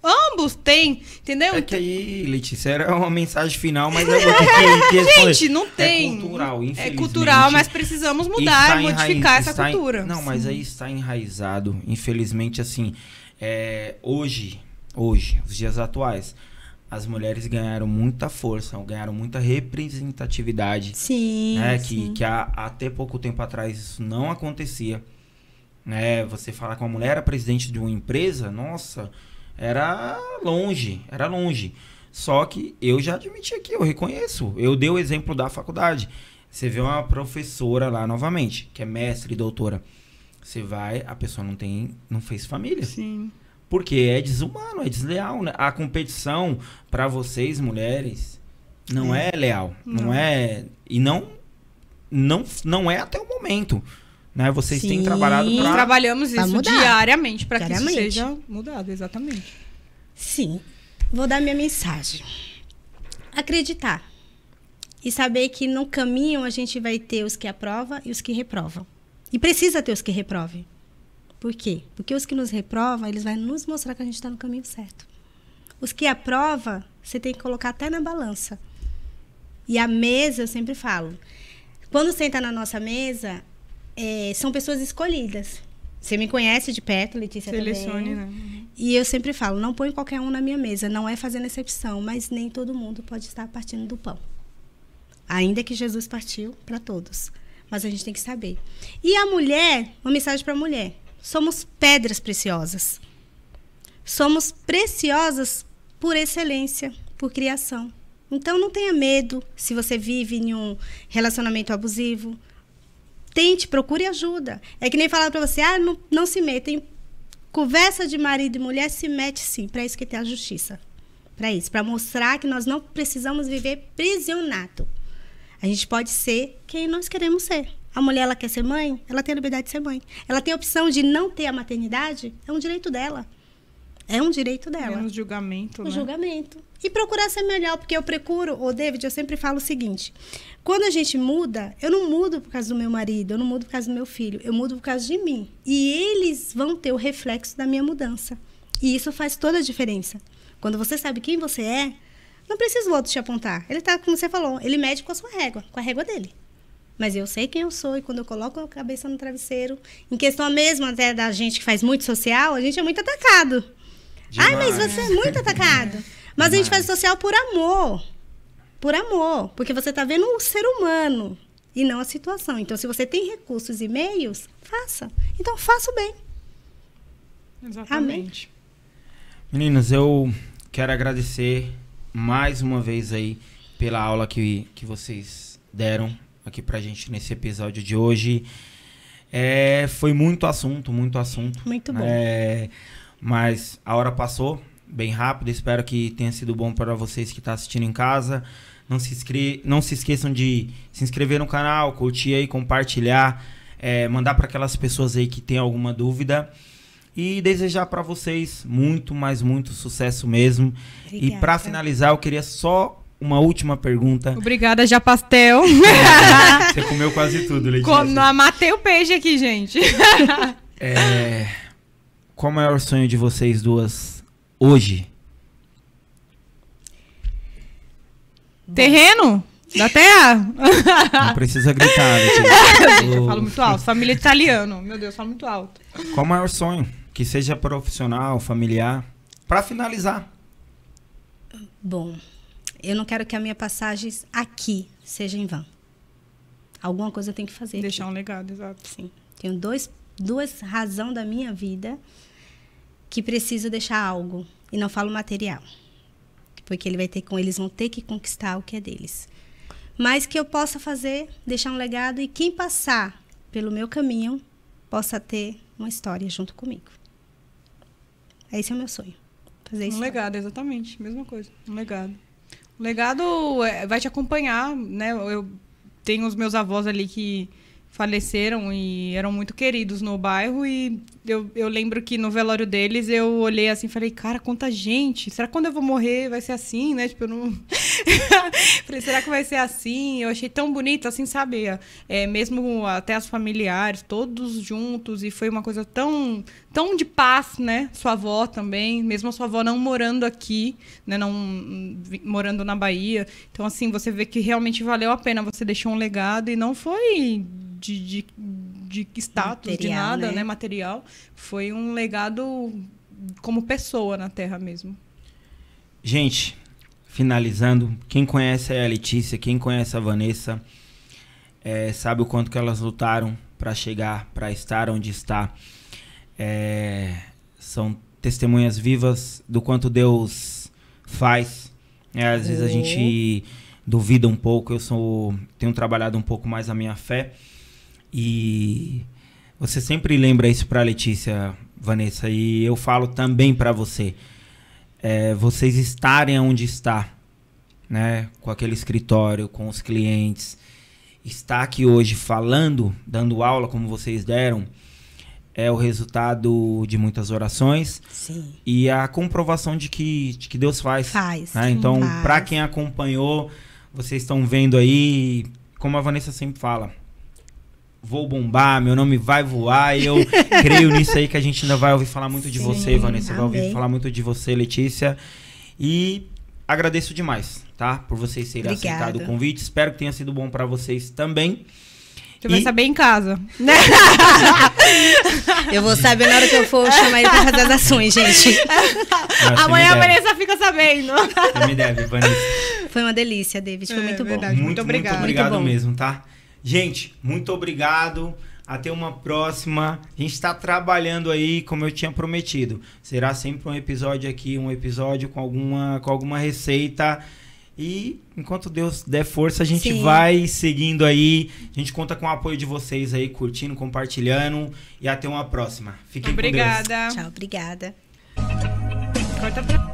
Ambos têm, entendeu? É que aí, Letícia, era uma mensagem final, mas eu vou ter que responder. Gente, não tem. É cultural, infelizmente. É cultural, mas precisamos mudar e modificar essa cultura. Não, mas aí está enraizado. Infelizmente, assim, hoje, os dias atuais, as mulheres ganharam muita força, ganharam muita representatividade. Sim, né? sim. Que até pouco tempo atrás isso não acontecia. Né? Você falar que uma mulher era presidente de uma empresa, nossa, era longe. Só que eu já admiti aqui, eu reconheço. Eu dei o exemplo da faculdade. Você vê uma professora lá novamente, que é mestre e doutora. Você vai, a pessoa não fez família. Sim. Porque é desumano, é desleal, né? A competição para vocês, mulheres, não é leal. Não é. E não é até o momento. Né? Vocês têm trabalhado para... Trabalhamos isso diariamente para que isso seja mudado, exatamente. Sim. Vou dar minha mensagem. Acreditar. E saber que no caminho a gente vai ter os que aprovam e os que reprovam. E precisa ter os que reprovem. Por quê? Porque os que nos reprovam, eles vão nos mostrar que a gente está no caminho certo. Os que aprovam, você tem que colocar até na balança. E a mesa, eu sempre falo, quando senta na nossa mesa, são pessoas escolhidas. Você me conhece de perto, Letícia, Selecione, também. Né? E eu sempre falo, não põe qualquer um na minha mesa, não é fazendo exceção, mas nem todo mundo pode estar partindo do pão. Ainda que Jesus partiu para todos. Mas a gente tem que saber. E a mulher, uma mensagem para a mulher. Somos pedras preciosas. Somos preciosas por excelência, por criação. Então, não tenha medo se você vive em um relacionamento abusivo. Tente, procure ajuda. É que nem falar para você, não se meta em conversa de marido e mulher, se mete sim. Para isso que tem a justiça. Para isso, para mostrar que nós não precisamos viver prisionado. A gente pode ser quem nós queremos ser. A mulher, ela quer ser mãe, ela tem a liberdade de ser mãe. Ela tem a opção de não ter a maternidade, é um direito dela. É um direito dela. Menos julgamento, né? Julgamento. E procurar ser melhor, porque eu procuro, David, eu sempre falo o seguinte, quando a gente muda, eu não mudo por causa do meu marido, eu não mudo por causa do meu filho, eu mudo por causa de mim. E eles vão ter o reflexo da minha mudança. E isso faz toda a diferença. Quando você sabe quem você é, não precisa o outro te apontar. Ele tá, como você falou, ele mede com a sua régua, com a régua dele. Mas eu sei quem eu sou e quando eu coloco a cabeça no travesseiro, em questão mesmo até da gente que faz muito social, a gente é muito atacado. Demais. Ai, mas você é muito atacado. Mas a gente faz social por amor. Por amor. Porque você está vendo o ser humano e não a situação. Então, se você tem recursos e meios, faça. Então, faça o bem. Exatamente. Amém? Meninas, eu quero agradecer mais uma vez aí pela aula que vocês deram aqui pra gente nesse episódio de hoje. Foi muito assunto. Muito bom. Mas a hora passou bem rápido. Espero que tenha sido bom para vocês que estão assistindo em casa. Não se esqueçam de se inscrever no canal, curtir aí, compartilhar, mandar para aquelas pessoas aí que têm alguma dúvida. E desejar para vocês muito, mas muito sucesso mesmo. Obrigada. E para finalizar, eu queria só uma última pergunta. Obrigada, já pastel. Você comeu quase tudo, Letícia. Matei o peixe aqui, gente. Qual o maior sonho de vocês duas hoje? Terreno? Da terra? Não precisa gritar, Letícia. Eu falo muito alto. Família italiana. Meu Deus, falo muito alto. Qual o maior sonho? Que seja profissional, familiar. Para finalizar. Bom, eu não quero que a minha passagem aqui seja em vão. Alguma coisa eu tenho que fazer. Deixar aqui. Um legado, exato. Sim. Tenho duas razões da minha vida que preciso deixar algo. E não falo material. Porque eles vão ter que conquistar o que é deles. Mas que eu possa fazer, deixar um legado e quem passar pelo meu caminho possa ter uma história junto comigo. Esse é o meu sonho. Fazer isso. Um legado, exatamente. Mesma coisa. Um legado. O legado vai te acompanhar, né? Eu tenho os meus avós ali que faleceram e eram muito queridos no bairro e eu lembro que no velório deles eu olhei assim e falei, cara, quanta gente, será que quando eu vou morrer vai ser assim, né? Tipo, eu não... falei, será que vai ser assim? Eu achei tão bonito, assim, sabe? Mesmo até os familiares, todos juntos e foi uma coisa tão de paz, né? Sua avó também, mesmo a sua avó não morando aqui, né? Não morando na Bahia. Então, assim, você vê que realmente valeu a pena, você deixou um legado e não foi... De status, material, de nada, né? Material. Foi um legado como pessoa na Terra mesmo. Gente, finalizando, quem conhece a Letícia, quem conhece a Vanessa, sabe o quanto que elas lutaram para chegar, para estar onde está. São testemunhas vivas do quanto Deus faz. Às vezes a gente duvida um pouco, tenho trabalhado um pouco mais a minha fé. E você sempre lembra isso para Letícia, Vanessa, e eu falo também para você. Vocês estarem onde está, né, com aquele escritório, com os clientes, estar aqui hoje falando, dando aula como vocês deram, é o resultado de muitas orações. Sim. E a comprovação de que Deus faz. Né? Então, para quem acompanhou, vocês estão vendo aí, como a Vanessa sempre fala, vou bombar, meu nome vai voar, e eu creio nisso aí que a gente ainda vai ouvir falar muito de você, Vanessa, vai ouvir falar muito de você, Letícia, e agradeço demais, tá? Por vocês terem aceitado o convite, espero que tenha sido bom para vocês também. Você vai saber em casa, né? Eu vou saber na hora que eu for chamar ele pra fazer as ações, gente. Amanhã a Vanessa fica sabendo. Você me deve, Vanessa. Foi uma delícia, David, foi muito verdade, bom. Muito obrigado mesmo, tá? Gente, muito obrigado. Até uma próxima. A gente está trabalhando aí, como eu tinha prometido. Será sempre um episódio aqui, um episódio com alguma receita. E enquanto Deus der força, a gente vai seguindo aí. A gente conta com o apoio de vocês aí, curtindo, compartilhando. E até uma próxima. Fiquem com Deus. Obrigada. Tchau, obrigada. Corta pra...